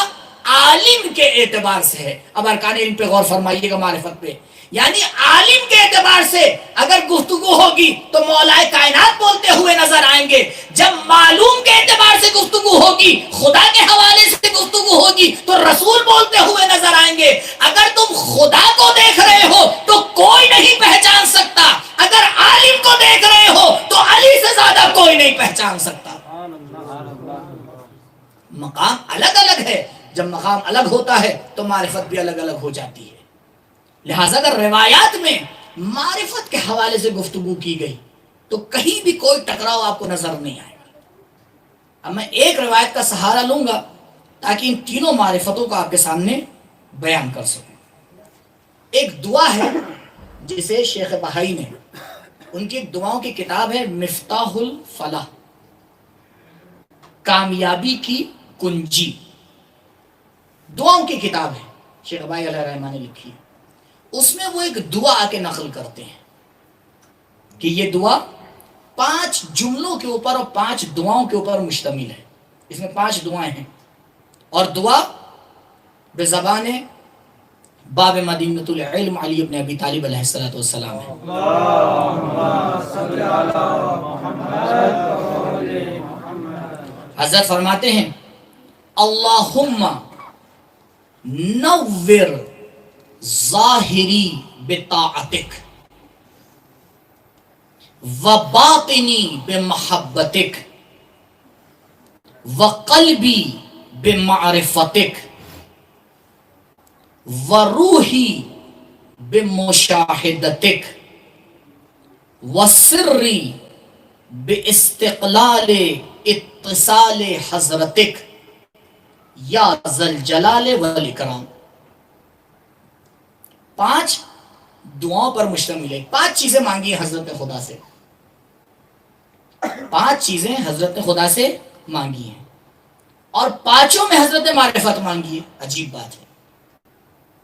عالم کے اعتبار سے ہے۔ اب ارکان علم پہ غور فرمائیے گا، معرفت پہ، یعنی عالم کے اعتبار سے اگر گفتگو ہوگی تو مولائے کائنات بولتے ہوئے نظر آئیں گے۔ جب معلوم کے اعتبار سے گفتگو ہوگی، خدا کے حوالے سے گفتگو ہوگی تو رسول بولتے ہوئے نظر آئیں گے۔ اگر تم خدا کو دیکھ رہے ہو تو کوئی نہیں پہچان سکتا، اگر عالم کو دیکھ رہے ہو تو علی سے زیادہ کوئی نہیں پہچان سکتا۔ مقام الگ الگ ہے۔ جب مقام الگ ہوتا ہے تو معرفت بھی الگ الگ ہو جاتی ہے۔ لہٰذا اگر روایات میں معرفت کے حوالے سے گفتگو کی گئی تو کہیں بھی کوئی ٹکراؤ آپ کو نظر نہیں آئے گا۔ اب میں ایک روایت کا سہارا لوں گا تاکہ ان تینوں معرفتوں کو آپ کے سامنے بیان کر سکوں۔ ایک دعا ہے جسے شیخ بہائی نے، ان کی ایک دعاؤں کی کتاب ہے مفتاح الفلاح، کامیابی کی کنجی، دعاؤں کی کتاب ہے، شیخ بھائی علیہ الرحمہ نے لکھی ہے۔ اس میں وہ ایک دعا آ کے نقل کرتے ہیں کہ یہ دعا 5 جملوں کے اوپر اور 5 دعاؤں کے اوپر مشتمل ہے۔ اس میں 5 دعائیں ہیں اور دعا بزبان باب مدینۃ العلم علی ابن ابی طالب علیہ السلام ہے۔ حضرت فرماتے ہیں اللہم نور ظاہری بطاعتک وباطنی بمحبتک وقلبی بمعرفتک وروحی بمشاہدتک وسری باستقلال اتصال حضرتک یا ذی الجلال والاکرام۔ 5 دعاؤں پر مشتمل ہے۔ 5 چیزیں مانگی ہیں حضرت خدا سے، 5 چیزیں حضرت خدا سے مانگی ہیں اور 5 میں حضرت معرفت مانگی ہے۔ عجیب بات ہے،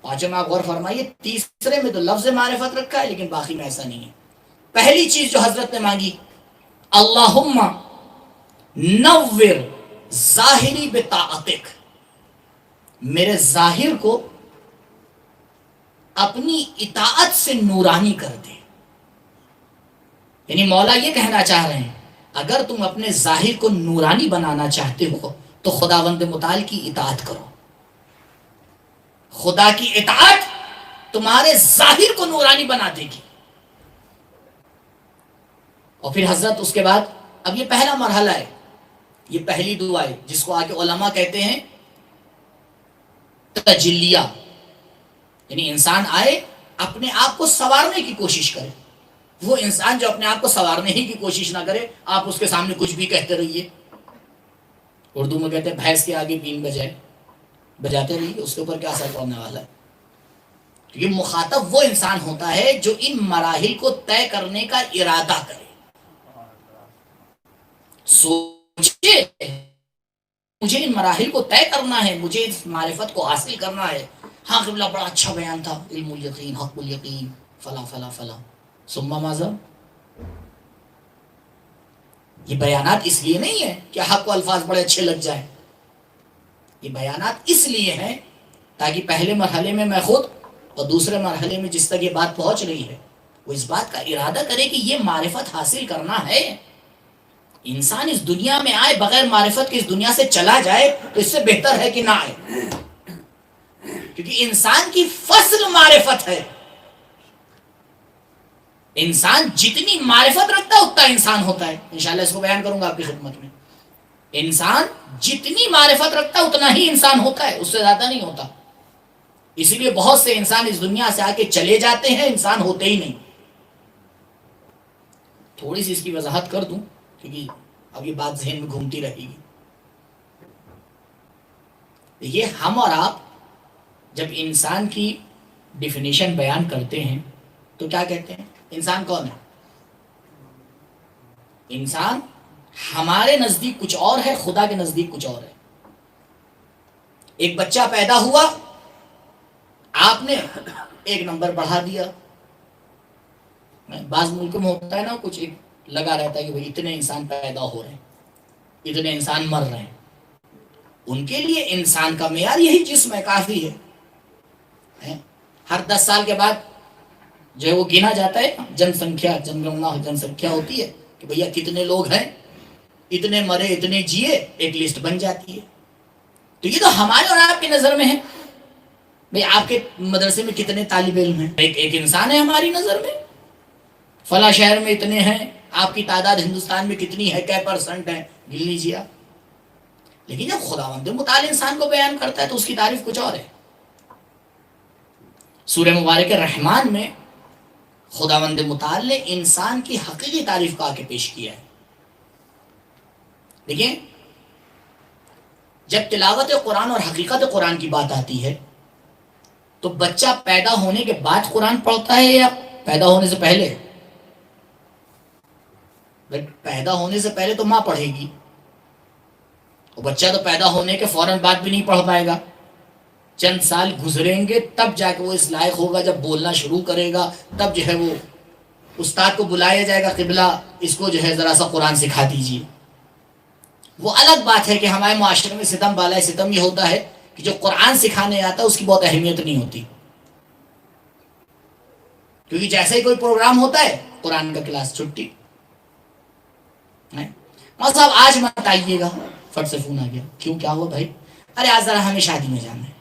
5 میں آپ غور فرمائیے، تیسرے میں تو لفظ معرفت رکھا ہے لیکن باقی میں ایسا نہیں ہے۔ پہلی چیز جو حضرت نے مانگی، اللہم نور ظاہری بطاعتک، میرے ظاہر کو اپنی اطاعت سے نورانی کر دے۔ یعنی مولا یہ کہنا چاہ رہے ہیں اگر تم اپنے ظاہر کو نورانی بنانا چاہتے ہو تو خداوند متعال کی اطاعت کرو. خدا کی اطاعت تمہارے ظاہر کو نورانی بنا دے گی. اور پھر حضرت اس کے بعد، اب یہ پہلا مرحلہ ہے، یہ پہلی دعا ہے جس کو آگے علماء کہتے ہیں تجلیہ. یعنی انسان آئے اپنے آپ کو سنوارنے کی کوشش کرے. وہ انسان جو اپنے آپ کو سنوارنے ہی کی کوشش نہ کرے، آپ اس کے سامنے کچھ بھی کہتے رہیے. اردو میں کہتے ہیں بھینس کے آگے بین بجاتے رہیے، اس کے اوپر کیا اثر پڑنے والا ہے. یہ مخاطب وہ انسان ہوتا ہے جو ان مراحل کو طے کرنے کا ارادہ کرے، سوچے مجھے ان مراحل کو طے کرنا ہے، مجھے اس معرفت کو حاصل کرنا ہے. ہاں قبلہ بڑا اچھا بیان تھا، علم الیقین، حق الیقین، فلا فلا فلا، ثم ماذا. یہ بیانات اس لیے نہیں ہے کہ حق و الفاظ بڑے اچھے لگ جائیں. یہ بیانات اس لیے ہیں تاکہ پہلے مرحلے میں خود اور دوسرے مرحلے میں جس تک یہ بات پہنچ رہی ہے وہ اس بات کا ارادہ کرے کہ یہ معرفت حاصل کرنا ہے. انسان اس دنیا میں آئے بغیر معرفت کے اس دنیا سے چلا جائے تو اس سے بہتر ہے کہ نہ آئے، کیونکہ انسان کی فصل معرفت ہے. انسان جتنی معرفت رکھتا ہے اتنا انسان ہوتا ہے. انشاءاللہ اس کو بیان کروں گا آپ کی خدمت میں. انسان جتنی معرفت رکھتا ہے اتنا ہی انسان ہوتا ہے، اس سے زیادہ نہیں ہوتا. اسی لیے بہت سے انسان اس دنیا سے آ کے چلے جاتے ہیں، انسان ہوتے ہی نہیں. تھوڑی سی اس کی وضاحت کر دوں کیونکہ اب یہ بات ذہن میں گھومتی رہے گی. دیکھیے، ہم اور آپ جب انسان کی ڈیفینیشن بیان کرتے ہیں تو کیا کہتے ہیں؟ انسان کون ہے؟ انسان ہمارے نزدیک کچھ اور ہے، خدا کے نزدیک کچھ اور ہے. ایک بچہ پیدا ہوا، آپ نے ایک نمبر بڑھا دیا. بعض ملکوں میں ہوتا ہے نا، کچھ ایک لگا رہتا ہے کہ بھئی اتنے انسان پیدا ہو رہے ہیں، اتنے انسان مر رہے ہیں. ان کے لیے انسان کا معیار یہی جسم ہے، کافی ہے. ہر 10 سال کے بعد جو ہے وہ گنا جاتا ہے، جن سنکھیا ہوتی ہے کہ بھیا کتنے لوگ ہیں، اتنے مرے اتنے جیے، ایک لسٹ بن جاتی ہے. تو یہ تو ہمارے اور آپ کی نظر میں ہے. بھئی آپ کے مدرسے میں کتنے طالب علم ہیں، ایک انسان ہے ہماری نظر میں. فلاں شہر میں اتنے ہیں، آپ کی تعداد ہندوستان میں کتنی ہے، کیا % ہے، گن لیجیے آپ. لیکن جب خداوند متعال انسان کو بیان کرتا ہے تو اس کی تعریف کچھ اور ہے. سورہ مبارک رحمان میں خداوند متعال نے انسان کی حقیقی تعریف کا آ کے پیش کیا ہے. دیکھیں، جب تلاوت قرآن اور حقیقت قرآن کی بات آتی ہے تو بچہ پیدا ہونے کے بعد قرآن پڑھتا ہے یا پیدا ہونے سے پہلے؟ پیدا ہونے سے پہلے تو ماں پڑھے گی، اور بچہ تو پیدا ہونے کے فوراً بعد بھی نہیں پڑھ پائے گا. چند سال گزریں گے تب جا کے وہ اس لائق ہوگا، جب بولنا شروع کرے گا تب جو ہے وہ استاد کو بلایا جائے گا، قبلہ اس کو جو ہے ذرا سا قرآن سکھا دیجیے. وہ الگ بات ہے کہ ہمارے معاشرے میں ستم بالائے ستم یہ ہوتا ہے کہ جو قرآن سکھانے آتا ہے اس کی بہت اہمیت نہیں ہوتی، کیونکہ جیسے ہی کوئی پروگرام ہوتا ہے قرآن کا کلاس چھٹی. صاحب آج مت آئیے گا، فٹ سے فون آ گیا، کیوں کیا ہوا بھائی؟ ارے آج ذرا ہمیں شادی میں جانا ہے.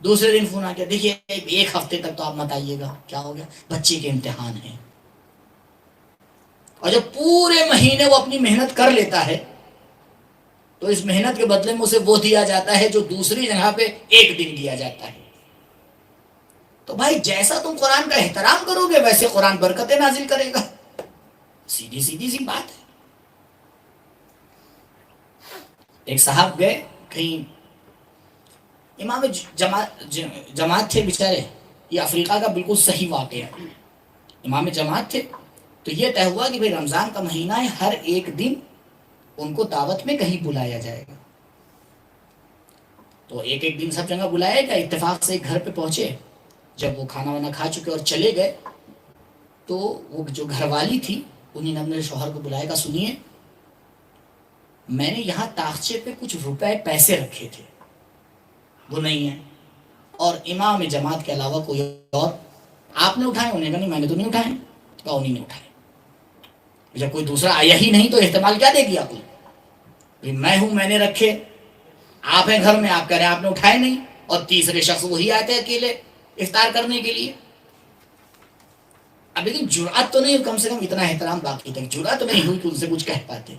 دوسرے دن فون آ گیا، دیکھیے ایک ہفتے تک تو آپ مت آئیے گا، کیا ہو گیا؟ بچے کے امتحان ہیں. اور جب پورے مہینے وہ اپنی محنت کر لیتا ہے تو اس محنت کے بدلے میں اسے وہ دیا جاتا ہے جو دوسری جگہ پہ ایک دن دیا جاتا ہے. تو بھائی جیسا تم قرآن کا احترام کرو گے ویسے قرآن برکتیں نازل کرے گا. سیدھی سی بات ہے. ایک صاحب گئے کہیں، امام جماعت تھے بیچارے، یہ افریقہ کا بالکل صحیح واقعہ ہے. امام جماعت تھے تو یہ طے ہوا کہ بھئی رمضان کا مہینہ ہے، ہر ایک دن ان کو دعوت میں کہیں بلایا جائے گا. تو ایک دن سب جگہ بلایا گیا. اتفاق سے ایک گھر پہ پہنچے، جب وہ کھانا وانا کھا چکے اور چلے گئے تو وہ جو گھر والی تھی انہیں نے اپنے شوہر کو بلایا کہ سنیے، میں نے یہاں تاخچے پہ کچھ روپے پیسے رکھے تھے، وہ نہیں ہے، اور امام جماعت کے علاوہ کوئی اور آپ نے اٹھائے؟ انہیں کہا نہیں میں نے تو نہیں اٹھائے. کہا انہیں نے اٹھائے. جب کوئی دوسرا آیا ہی نہیں تو احتمال کیا دے گی عقل؟ میں ہوں، میں نے رکھے، آپ ہیں گھر میں، آپ کہہ رہے ہیں آپ نے اٹھائے نہیں، اور تیسرے شخص وہی آتے ہیں اکیلے افطار کرنے کے لیے. اب لیکن جرأت تو نہیں، کم سے کم اتنا احترام باقی تک جرأت تو نہیں ہوئی کہ ان سے کچھ کہہ پاتے.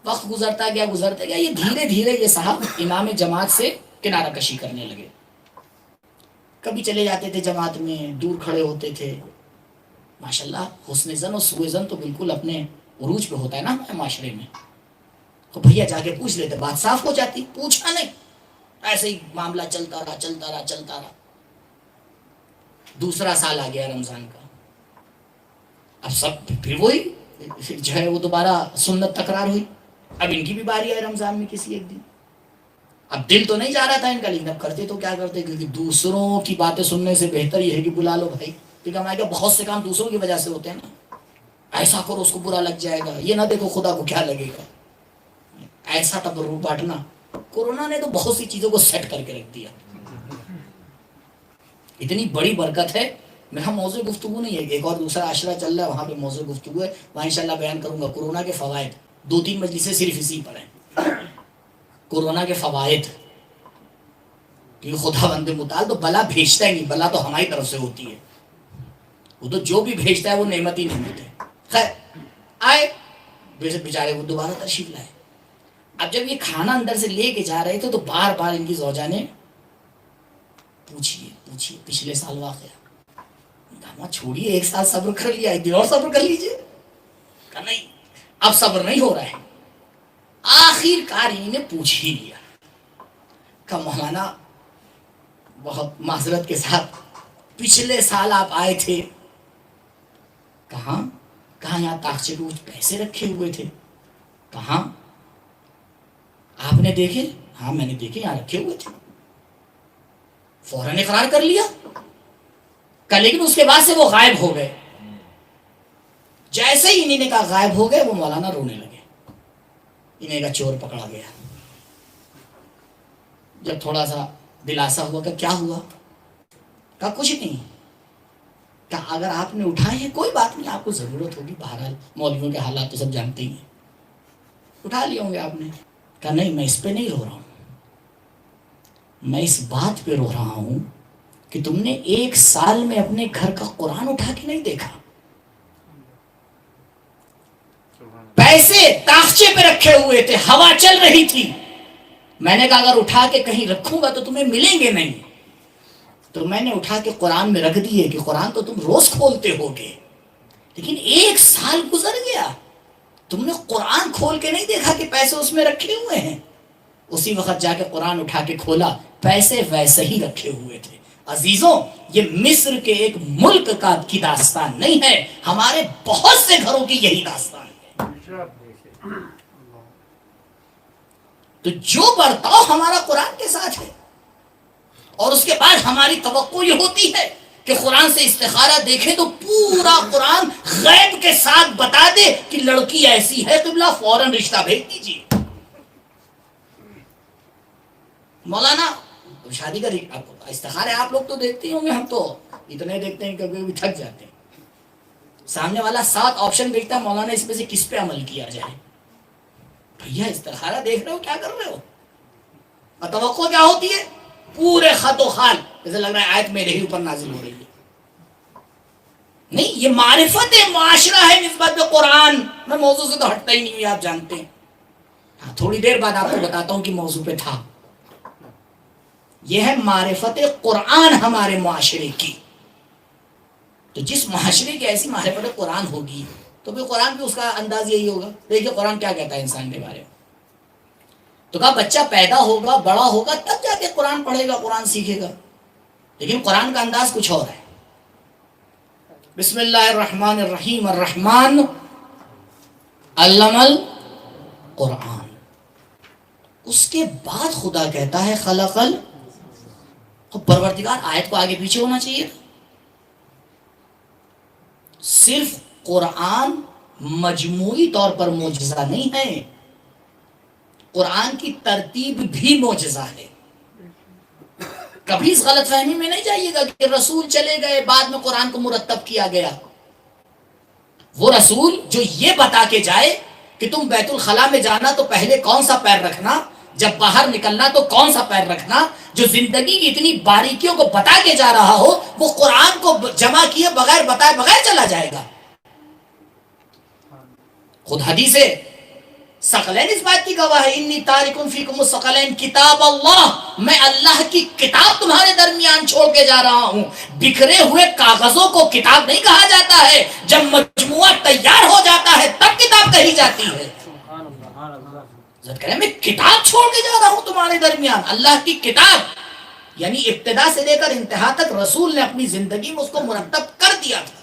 وقت گزرتا گیا، یہ دھیرے دھیرے یہ صاحب امام جماعت سے کنارہ کشی کرنے لگے. کبھی چلے جاتے تھے جماعت میں، دور کھڑے ہوتے تھے. ماشاءاللہ حسن زن اور سوء زن تو بالکل اپنے عروج پہ ہوتا ہے نا ہمارے معاشرے میں. تو بھیا جا کے پوچھ لیتے، بات صاف ہو جاتی. پوچھا نہیں، ایسے ہی معاملہ چلتا رہا. دوسرا سال آ گیا رمضان کا. اب سب پھر وہی جو ہے وہ دوبارہ سنت تکرار ہوئی. اب ان کی بھی باری آئی رمضان میں کسی ایک دن. اب دل تو نہیں جا رہا تھا ان کا، لیکن اب کرتے تو کیا کرتے، کیونکہ دوسروں کی باتیں سننے سے بہتر یہ ہے کہ بلا لو بھائی. کیونکہ ہمارے کیا بہت سے کام دوسروں کی وجہ سے ہوتے ہیں نا. ایسا کرو اس کو برا لگ جائے گا، یہ نہ دیکھو خدا کو کیا لگے گا. ایسا تبرک بانٹنا. کورونا نے تو بہت سی چیزوں کو سیٹ کر کے رکھ دیا. اتنی بڑی برکت ہے. میرا موضوع گفتگو نہیں ہے، ایک اور دوسرا عشرہ چل رہا ہے وہاں پہ موضوع گفتگو ہے، وہاں انشاءاللہ بیان کروں گا کورونا کے فوائد. 2-3 مجلسیں صرف اسی پر ہیں، کورونا کے فوائد. کیونکہ خدا بند مطال تو بلا بھیجتا ہی نہیں، بلا تو ہماری طرف سے ہوتی ہے. وہ تو جو بھی بھیجتا ہے وہ نعمت ہی نعمت ہے. خیر آئے بیچارے وہ دوبارہ تشریف لائے. اب جب یہ کھانا اندر سے لے کے جا رہے تھے تو بار بار ان کی زوجہ نے پوچھیے پچھلے سال واقعہ. چھوڑیے، ایک سال صبر کر لیا، ایک دن اور صبر کر لیجیے. کہا نہیں اب صبر نہیں ہو رہا ہے. آخر کار انہوں نے پوچھ ہی لیا. کہا مولانا بہت معذرت کے ساتھ پچھلے سال آپ آئے تھے. کہاں یہاں تاخچے پہ کچھ پیسے رکھے ہوئے تھے. کہاں آپ نے دیکھے؟ ہاں میں نے دیکھے، یہاں رکھے ہوئے تھے. فوراً اقرار کر لیا. لیکن اس کے بعد سے وہ غائب ہو گئے. جیسے ہی انہیں نے کہا غائب ہو گئے، وہ مولانا رونے لگے. انہیں کا چور پکڑا گیا. جب تھوڑا سا دلاسا ہوا کہ کیا ہوا، کہا کچھ نہیں. کہا اگر آپ نے اٹھائے ہیں کوئی بات نہیں، آپ کو ضرورت ہوگی، بہرحال مولویوں کے حالات تو سب جانتے ہی ہیں، اٹھا لیے ہوں گے آپ نے. کہا نہیں میں اس پہ نہیں رو رہا ہوں، میں اس بات پہ رو رہا ہوں کہ تم نے 1 سال میں اپنے گھر کا قرآن اٹھا کے نہیں دیکھا. پیسے تاخچے پہ رکھے ہوئے تھے، ہوا چل رہی تھی. میں نے کہا اگر اٹھا کے کہیں رکھوں گا تو تمہیں ملیں گے نہیں. تو میں نے اٹھا کے قرآن میں رکھ دیے کہ قرآن تو تم روز کھولتے ہوگے، لیکن 1 سال گزر گیا تم نے قرآن کھول کے نہیں دیکھا کہ پیسے اس میں رکھے ہوئے ہیں. اسی وقت جا کے قرآن اٹھا کے کھولا، پیسے ویسے ہی رکھے ہوئے تھے. عزیزوں یہ مصر کے ایک ملک کی داستان نہیں ہے، ہمارے بہت سے گھروں کی یہی داستان ہے. تو جو برتاؤ ہمارا قرآن کے ساتھ ہے، اور اس کے بعد ہماری توقع یہ ہوتی ہے کہ قرآن سے استخارہ دیکھیں تو پورا قرآن غیب کے ساتھ بتا دے کہ لڑکی ایسی ہے، قبلہ فوراً رشتہ بھیج دیجیے. مولانا شادی کا استخارے آپ لوگ تو دیکھتے ہوں گے، ہم تو اتنے دیکھتے ہیں کہ کبھی تھک جاتے ہیں. سامنے والا 7 آپشن دیکھتا ہے، مولانا اس میں سے کس پہ عمل کیا جائے. بھیا استخارہ دیکھ رہے ہو، کیا کر رہے ہو؟ اور توقع کیا ہوتی ہے؟ پورے خط و خال جیسے لگ رہا ہے آیت میرے ہی اوپر نازل ہو رہی ہے. نہیں، یہ معرفت معاشرہ ہے نسبت قرآن. میں موضوع سے تو ہٹتا ہی نہیں، آپ جانتے ہیں. ہاں تھوڑی دیر بعد آپ کو بتاتا ہوں کہ موضوع پہ تھا. یہ ہے معرفت قرآن ہمارے معاشرے کی. تو جس معاشرے کی ایسی معرفت قرآن ہوگی تو پھر قرآن بھی اس کا انداز یہی ہوگا. دیکھیے قرآن کیا کہتا ہے انسان کے بارے میں. تو کہا بچہ پیدا ہوگا، بڑا ہوگا، تب جا کے قرآن پڑھے گا، قرآن سیکھے گا. لیکن قرآن کا انداز کچھ اور ہے. بسم اللہ الرحمن الرحیم، الرحمن علم القرآن. اس کے بعد خدا کہتا ہے خلق پروردگار. آیت کو آگے پیچھے ہونا چاہیے. صرف قرآن مجموعی طور پر معجزہ نہیں ہے، قرآن کی ترتیب بھی معجزہ ہے. کبھی اس غلط فہمی میں نہیں جائیے گا کہ رسول چلے گئے بعد میں قرآن کو مرتب کیا گیا. وہ رسول جو یہ بتا کے جائے کہ تم بیت الخلا میں جانا تو پہلے کون سا پیر رکھنا، جب باہر نکلنا تو کون سا پیر رکھنا، جو زندگی کی اتنی باریکیوں کو بتا کے جا رہا ہو، وہ قرآن کو جمع کیے بغیر بتائے بغیر چلا جائے گا؟ خود حدیث ثقلین اس بات کی گواہ ہے، انی تارکن فیکم الثقلین کتاب اللہ، میں اللہ کی کتاب تمہارے درمیان چھوڑ کے جا رہا ہوں۔ بکھرے ہوئے کاغذوں کو کتاب نہیں کہا جاتا ہے، جب مجموعہ تیار ہو جاتا ہے تب کتاب کہی جاتی ہے۔ حضرت کہہ رہے ہیں میں کتاب چھوڑ کے جا رہا ہوں تمہارے درمیان، اللہ کی کتاب، یعنی ابتدا سے لے کر انتہا تک رسول نے اپنی زندگی میں اس کو مرتب کر دیا تھا۔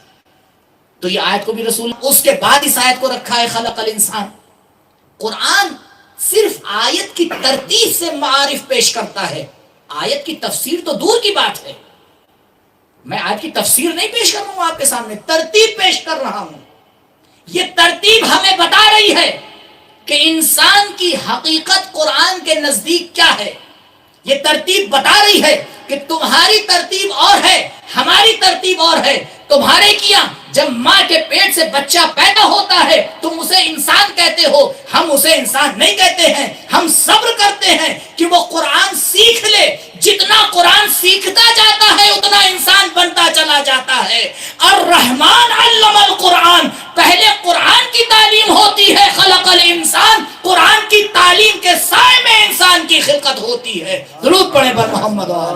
تو یہ آیت کو بھی رسول، اس کے بعد اس آیت کو رکھا ہے خلق الانسان۔ قرآن صرف آیت کی ترتیب سے معارف پیش کرتا ہے، آیت کی تفسیر تو دور کی بات ہے۔ میں آیت کی تفسیر نہیں پیش کر رہا ہوں آپ کے سامنے، ترتیب پیش کر رہا ہوں۔ یہ ترتیب ہمیں بتا رہی ہے کہ انسان کی حقیقت قرآن کے نزدیک کیا ہے۔ یہ ترتیب بتا رہی ہے کہ تمہاری ترتیب اور ہے، ہماری ترتیب اور ہے۔ تمہارے کیا جب ماں کے پیٹ سے بچہ پیدا ہوتا ہے تم اسے انسان کہتے ہو، ہم اسے انسان نہیں کہتے ہیں، ہم صبر کرتے ہیں کہ وہ قرآن سیکھ لے۔ جتنا قرآن سیکھتا جاتا ہے اتنا انسان بنتا چلا جاتا ہے۔ الرحمن علم القرآن، پہلے قرآن کی تعلیم ہوتی ہے، خلق الانسان، قرآن کی تعلیم کے سائے میں انسان کی خلقت ہوتی ہے۔ درود پڑھیں بر محمد و آل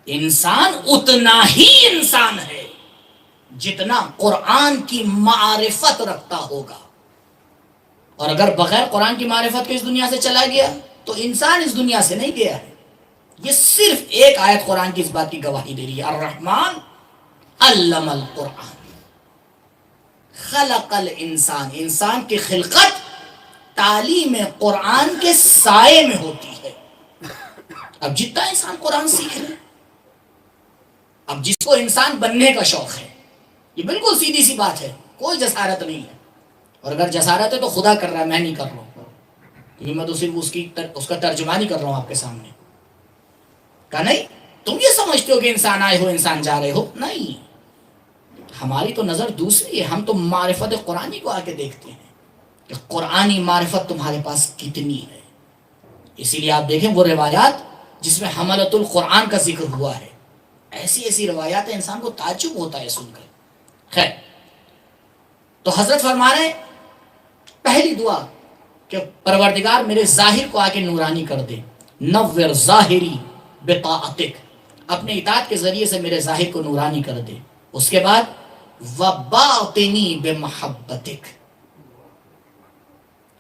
انسان اتنا ہی انسان ہے جتنا قرآن کی معرفت رکھتا ہوگا، اور اگر بغیر قرآن کی معرفت کے اس دنیا سے چلا گیا تو انسان اس دنیا سے نہیں گیا ہے۔ یہ صرف ایک آیت قرآن کی اس بات کی گواہی دے رہی ہے، الرحمن علم القرآن خلق الانسان، انسان کی خلقت تعلیم قرآن کے سائے میں ہوتی ہے۔ اب جتنا انسان قرآن سیکھ رہے، اب جس کو انسان بننے کا شوق ہے، یہ بالکل سیدھی سی بات ہے، کوئی جسارت نہیں ہے، اور اگر جسارت ہے تو خدا کر رہا ہے، میں نہیں کر رہا ہوں، کیونکہ میں تو صرف اس کا ترجمہ نہیں کر رہا ہوں آپ کے سامنے۔ کہا نہیں تم یہ سمجھتے ہو کہ انسان آئے ہو انسان جا رہے ہو، نہیں، ہماری تو نظر دوسری ہے، ہم تو معرفت قرآنی کو آ کے دیکھتے ہیں کہ قرآنی معرفت تمہارے پاس کتنی ہے۔ اسی لیے آپ دیکھیں وہ روایات جس میں حملۃ القرآن کا ذکر ہوا ہے، ایسی ایسی روایات ہیں انسان کو تعجب ہوتا ہے سن کر۔ خیر، تو حضرت فرما رہے ہیں پہلی دعا کہ پروردگار میرے ظاہر کو آ کے نورانی کر دے، نور ظاہری بطاعتک، اپنے اطاعت کے ذریعے سے میرے ظاہر کو نورانی کر دے۔ اس کے بعد وباطنی بمحبتک،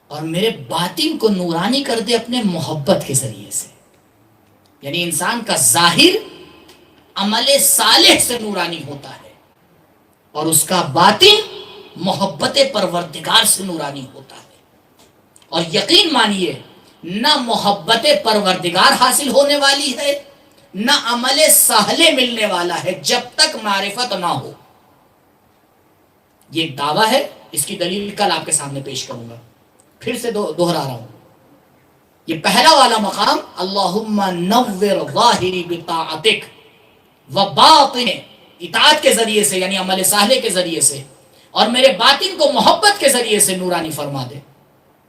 اور میرے باطن کو نورانی کر دے اپنے محبت کے ذریعے سے، یعنی انسان کا ظاہر عمل صالح سے نورانی ہوتا ہے اور اس کا باطن محبت پروردگار سے نورانی ہوتا ہے۔ اور یقین مانیے نہ محبت پروردگار حاصل ہونے والی ہے نہ عمل صالح ملنے والا ہے جب تک معرفت نہ ہو۔ یہ ایک دعویٰ ہے، اس کی دلیل کل آپ کے سامنے پیش کروں گا، پھر سے دوہرا رہا ہوں۔ یہ پہلا والا مقام اللہم نور ظاہری بطاعتک وباطن، اطاعت کے ذریعے سے یعنی عمل صالح کے ذریعے سے، اور میرے باطن کو محبت کے ذریعے سے نورانی فرما دے۔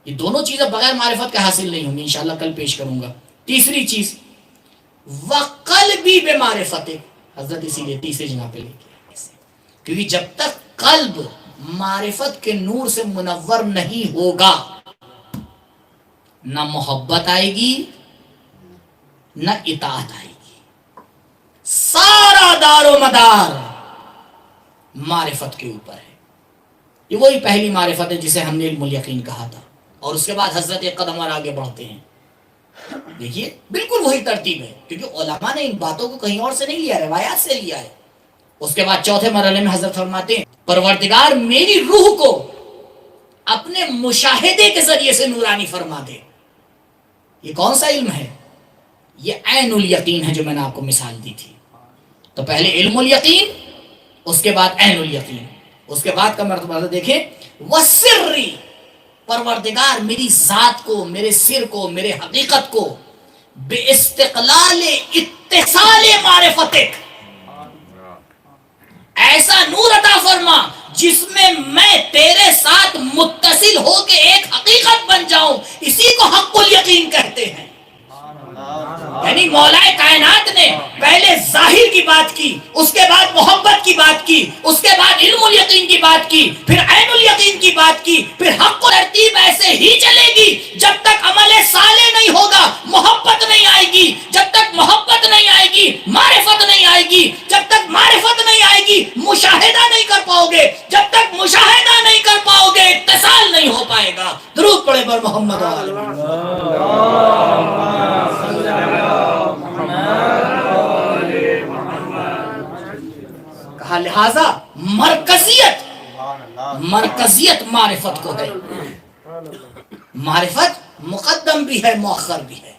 یہ دونوں چیزیں بغیر معرفت کے حاصل نہیں ہوں گی، انشاءاللہ کل پیش کروں گا۔ تیسری چیز وقلبی بمعرفتک، حضرت اسی لیے تیسری جگہ پہ لے کے، کیونکہ جب تک قلب معرفت کے نور سے منور نہیں ہوگا نہ محبت آئے گی نہ اطاعت آئے گی۔ سارا دار و مدار معرفت کے اوپر ہے۔ یہ وہی پہلی معرفت ہے جسے ہم نے علم الیقین کہا تھا، اور اس کے بعد حضرت ایک قدم اور آگے بڑھتے ہیں۔ دیکھیے بالکل وہی ترتیب ہے، کیونکہ علماء نے ان باتوں کو کہیں اور سے نہیں لیا، روایات سے لیا ہے۔ اس کے بعد چوتھے مرحلے میں حضرت فرماتے ہیں پروردگار میری روح کو اپنے مشاہدے کے ذریعے سے نورانی فرما دے۔ یہ کون سا علم ہے؟ یہ عین الیقین ہے جو میں نے آپ کو مثال دی تھی۔ تو پہلے علم الیقین، اس کے بعد عین الیقین، اس کے بعد کا مرتبہ دیکھیں وسری، پروردگار میری ذات کو، میرے سر کو، میرے حقیقت کو باستقلال اتصال معرفتک، ایسا نور عطا فرما جس میں تیرے ساتھ متصل ہو کے ایک حقیقت بن جاؤں، اسی کو حق الیقین کہتے ہیں۔ یعنی مولا کائنات نے پہلے ظاہر کی بات کی، اس کے بعد محبت کی بات کی، اس کے بعد علم الیقین کی بات کی، پھر عین الیقین کی بات کی، پھر حق و ترتیب ایسے ہی چلے گی جب تک عمل صالح نہیں ہوگا محبت نہیں آئے گی، جب تک محبت نہیں آئے گی معرفت نہیں آئے گی، جب تک معرفت نہیں آئے گی مشاہدہ نہیں کر پاؤ گے، جب تک مشاہدہ نہیں کر پاؤ گے اتصال نہیں ہو پائے گا۔ درود پڑھے بر محمد و آل کہا لہذا مرکزیت معرفت کو ہے، معرفت مقدم بھی ہے مؤخر بھی ہے،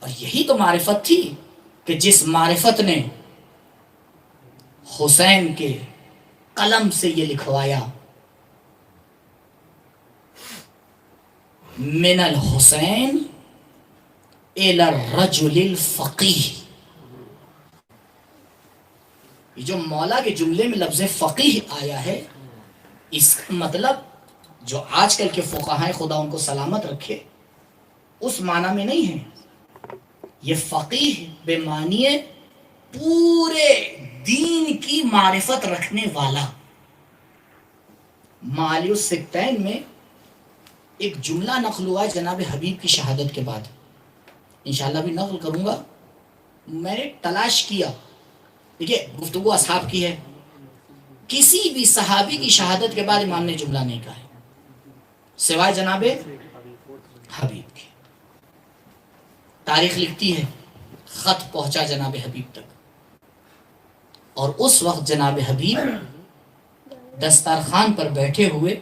اور یہی تو معرفت تھی کہ جس معرفت نے حسین کے قلم سے یہ لکھوایا، من الحسین الی الرجل الفقیہ۔ یہ جو مولا کے جملے میں لفظ فقیہ آیا ہے، اس کا مطلب جو آج کل کے فقہائے خدا ان کو سلامت رکھے اس معنی میں نہیں ہے۔ یہ فقیہ بے معنی پورے دین کی معرفت رکھنے والا۔ معالی السکتین میں ایک جملہ نقل ہوا ہے جناب حبیب کی شہادت کے بعد، انشاءاللہ بھی نقل کروں گا۔ میں نے تلاش کیا، دیکھیے گفتگو اصحاب کی ہے، کسی بھی صحابی کی شہادت کے بعد امام نے جملہ نہیں کہا ہے سوائے جناب حبیب کے۔ تاریخ لکھتی ہے خط پہنچا جناب حبیب تک، اور اس وقت جناب حبیب دسترخوان پر بیٹھے ہوئے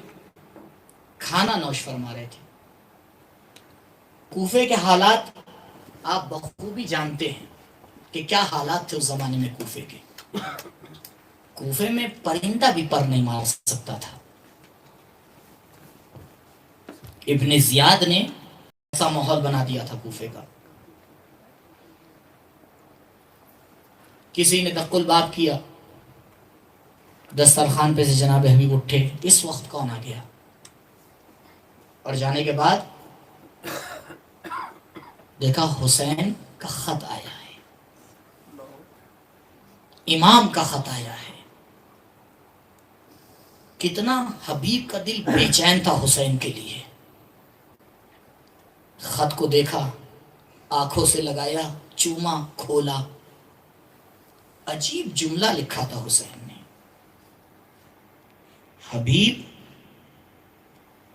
کھانا نوش فرما رہے تھے۔ کوفے کے حالات آپ بخوبی جانتے ہیں کہ کیا حالات تھے اس زمانے میں کوفے کے۔ کوفے میں پرندہ بھی پر نہیں مار سکتا تھا۔ ابن زیاد نے ایسا ماحول بنا دیا تھا کوفے کا۔ کسی نے دق الباب کیا، دسترخوان پہ سے جناب حبیب اٹھے، اس وقت کون آ گیا؟ اور جانے کے بعد دیکھا حسین کا خط آیا ہے، امام کا خط آیا ہے۔ کتنا حبیب کا دل بے چین تھا حسین کے لیے۔ خط کو دیکھا، آنکھوں سے لگایا، چوما، کھولا، عجیب جملہ لکھا تھا حسین نے، حبیب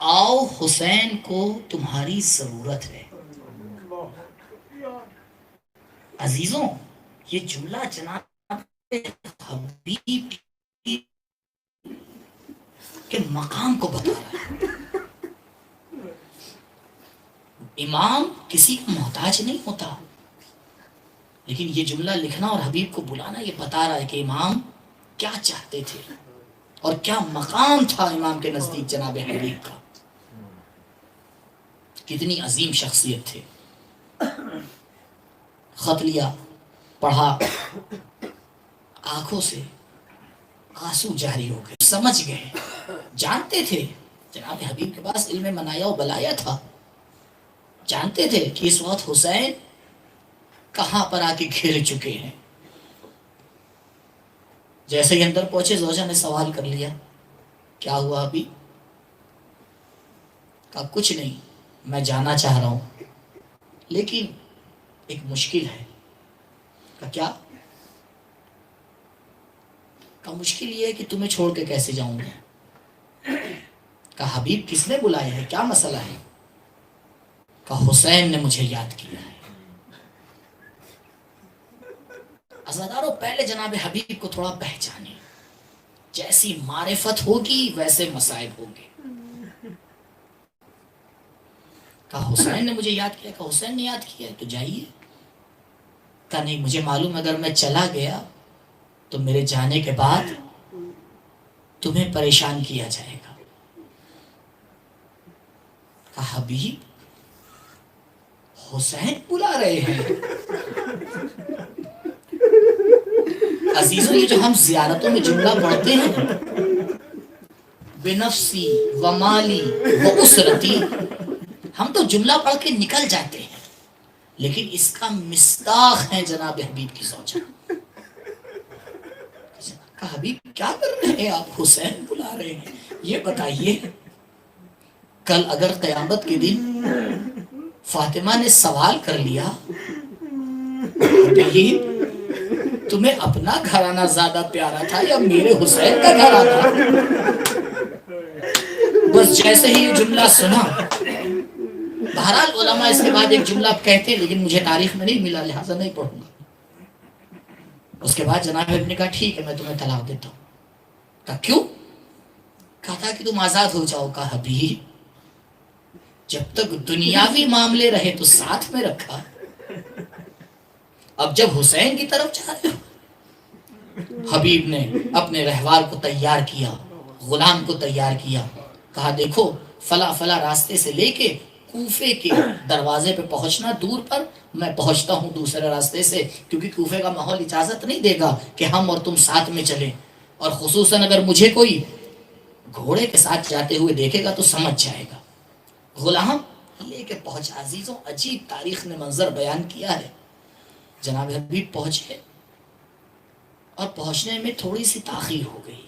آؤ حسین کو تمہاری ضرورت ہے۔ عزیزوں یہ جملہ جناب حبیب کے مقام کو بتا رہا ہے۔ امام کسی کا محتاج نہیں ہوتا، لیکن یہ جملہ لکھنا اور حبیب کو بلانا یہ بتا رہا ہے کہ امام کیا چاہتے تھے اور کیا مقام تھا امام کے نزدیک جناب حبیب کا۔ کتنی عظیم شخصیت تھے۔ خط لیا، پڑھا، آنکھوں سے آنسو جاری ہو گئے، سمجھ گئے، جانتے تھے جناب حبیب کے پاس علم منایا و بلایا تھا، جانتے تھے کہ اس وقت حسین کہاں پر آ کے گھر چکے ہیں۔ جیسے ہی اندر پہنچے زوجہ نے سوال کر لیا، کیا ہوا ابھی؟ کہا کچھ نہیں، میں جانا چاہ رہا ہوں لیکن ایک مشکل ہے۔ کہا کیا؟ کہا مشکل یہ ہے کہ تمہیں چھوڑ کے کیسے جاؤں گا۔ کہا حبیب کس نے بلایا ہے، کیا مسئلہ ہے؟ کہا حسین نے مجھے یاد کیا ہے۔ عزادارو پہلے جناب حبیب کو تھوڑا پہچانے، جیسی معرفت ہوگی ویسے مصائب ہوگے۔ کہا حسین نے مجھے یاد کیا۔ کہا حسین نے یاد کیا تو جائیے۔ کہا نہیں، مجھے معلوم اگر میں چلا گیا تو میرے جانے کے بعد تمہیں پریشان کیا جائے گا۔ کہا حبیب حسین بلا رہے ہیں. عزیزوں، یہ جو ہم زیارتوں میں جملہ پڑھتے ہیں بنفسی و مالی و اسرتی، ہم تو جملہ پڑھ کے نکل جاتے ہیں، لیکن اس کا مصداق ہے جناب حبیب کی زوجہ. حبیب کیا کر رہے ہیں آپ؟ حسین بلا رہے ہیں. یہ بتائیے کل اگر قیامت کے دن فاطمہ نے سوال کر لیا حبیب تمہیں اپنا گھرانہ زیادہ پیارا تھا یا میرے حسین کا گھرانہ؟ بس جیسے ہی یہ جملہ سنا، بہرحال علماء اس کے بعد ایک جملہ کہتے ہیں لیکن مجھے تاریخ میں نہیں ملا لہٰذا نہیں پڑھوں گا. اس کے بعد جناب نے کہا ٹھیک ہے میں تمہیں طلاق دیتا ہوں. کہا کیوں؟ کہا تھا کہ تم آزاد ہو جاؤ. کہا حبیب جب تک دنیاوی معاملے رہے تو ساتھ میں رکھا، اب جب حسین کی طرف جا رہے ہو. حبیب نے اپنے رہوار کو تیار کیا، غلام کو تیار کیا. کہا دیکھو فلاں فلاں راستے سے لے کے کوفے کے دروازے پہ پہنچنا، دور پر میں پہنچتا ہوں دوسرے راستے سے، کیونکہ کوفے کا ماحول اجازت نہیں دے گا کہ ہم اور تم ساتھ میں چلیں، اور خصوصاً اگر مجھے کوئی گھوڑے کے ساتھ جاتے ہوئے دیکھے گا تو سمجھ جائے گا. غلام لے کے پہنچا. عزیزوں عجیب تاریخ نے منظر بیان کیا ہے. جناب حبیب پہنچے اور پہنچنے میں تھوڑی سی تاخیر ہو گئی.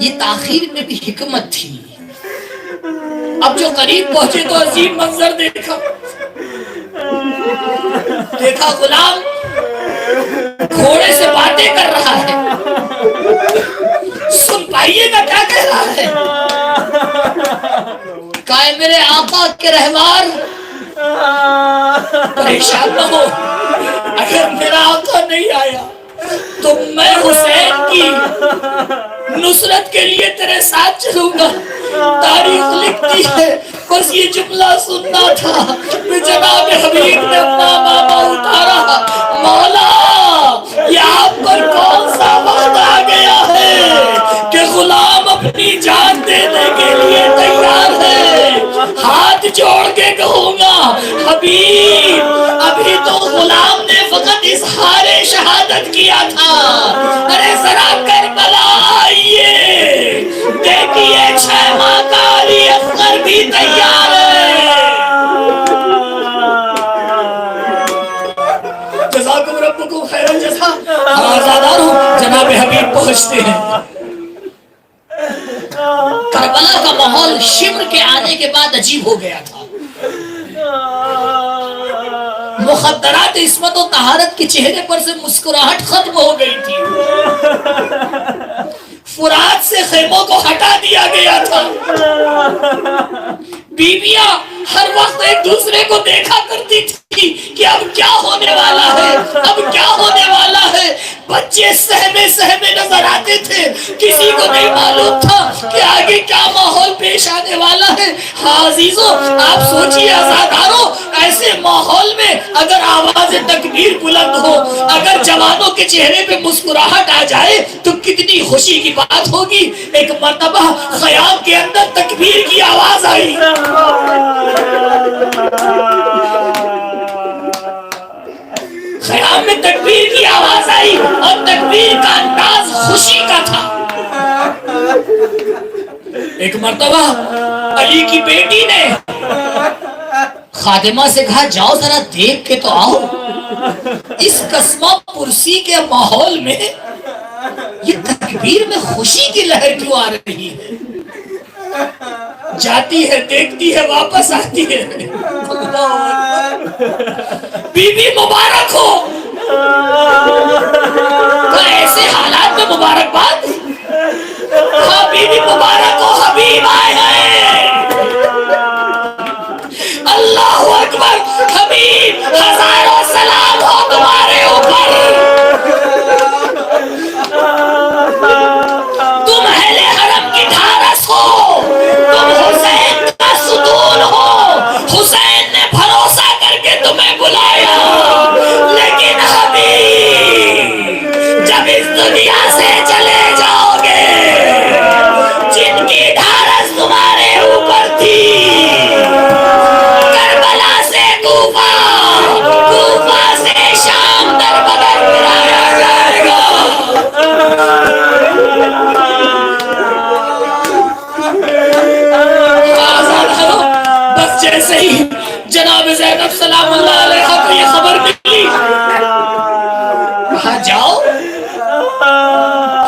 یہ تاخیر میں بھی حکمت تھی. اب جو قریب پہنچے تو عجیب منظر دیکھا غلام گھوڑے سے باتیں کر رہا ہے. سن پائیے گا کیا کہہ رہا ہے. کہا میرے آقا کے رہوار پریشان نہ ہو، اگر میرا آقا نہیں آیا تو میں حسین کی نصرت کے لیے تیرے ساتھ چلوں گا. تاریخ لکھتی ہے بس یہ جملہ سننا تھا کہ جناب حبیب نے اپنا ماما اتارا. مولا یہ آپ پر کون سا وقت آ گیا ہے کہ غلام اپنی جان دینے کے لیے تیار ہے. ہاتھ جوڑ کے کہوں گا حبیب ابھی تو غلام نے فقط اظہار شہادت کیا تھا. ارے ذرا کربلا آئیے دیکھیے 6 ماہ کا علی اصغر بھی تیار ہے. جزاکم ربکم خیر الجزا. آزاداروں جناب حبیب پہنچتے ہیں. کربلا کا ماحول شمر کے آنے کے بعد عجیب ہو گیا تھا. مخدرات عصمت و طہارت کے چہرے پر سے مسکراہٹ ختم ہو گئی تھی. فرات سے خیموں کو ہٹا دیا گیا تھا. بیویاں ہر وقت ایک دوسرے کو دیکھا کرتی تھی کہ اب کیا ہونے والا ہے، اب کیا ہونے والا ہے. بچے سہمے سہمے نظر آتے تھے، کسی کو نہیں معلوم تھا کہ آگے کیا ماحول پیش آنے والا ہے. ہاں عزیزوں آپ سوچئے عزاداروں، ایسے ماحول میں اگر آواز تکبیر بلند ہو، اگر جوانوں کے چہرے پہ مسکراہٹ آ جائے تو کتنی خوشی کی بات ہوگی. ایک مرتبہ خیام کے اندر تکبیر کی آواز آئی. خیام میں تکبیر کی آواز آئی اور تکبیر کا انداز خوشی کا تھا. ایک مرتبہ علی کی بیٹی نے خادمہ سے کہا جاؤ ذرا دیکھ کے تو آؤ اس قسمہ پرسی کے ماحول میں یہ تکبیر میں خوشی کی لہر کیوں آ رہی ہے. جاتی ہے دیکھتی ہے واپس آتی ہے. بی بی مبارک ہو. تو ایسے حالات میں مبارکباد. ہاں بی بی مبارک ہو حبیب آئے ہیں. اللہ اکبر. حبیب ہزاروں سلام ہو تمہارے اوپر. تم اہل حرم کی ڈھارس ہو، تم حسین کا ستون ہو. حسین نے بھروسہ کر کے تمہیں بلایا، لیکن حبیب جب اس دنیا سے چلے جاؤ گے جن کی ڈھارس تمہارے اوپر تھی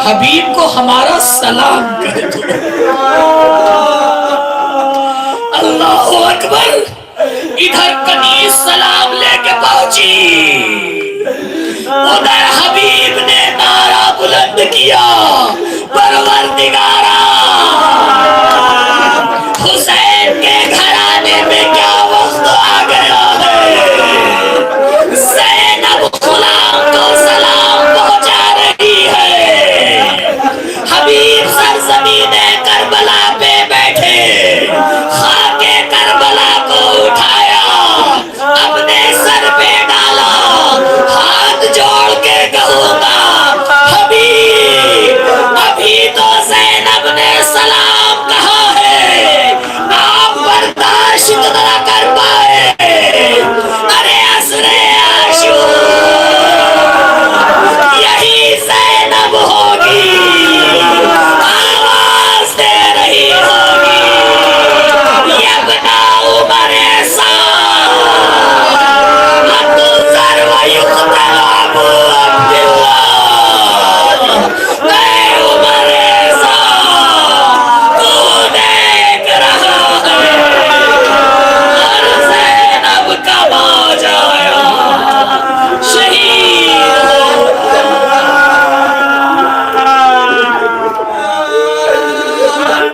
حبیب کو ہمارا سلام کر دو۔ اللہ اکبر، ادھر کنیز سلام لے کے پہنچی، ادھر حبیب نے نعرہ بلند کیا، پروردگارا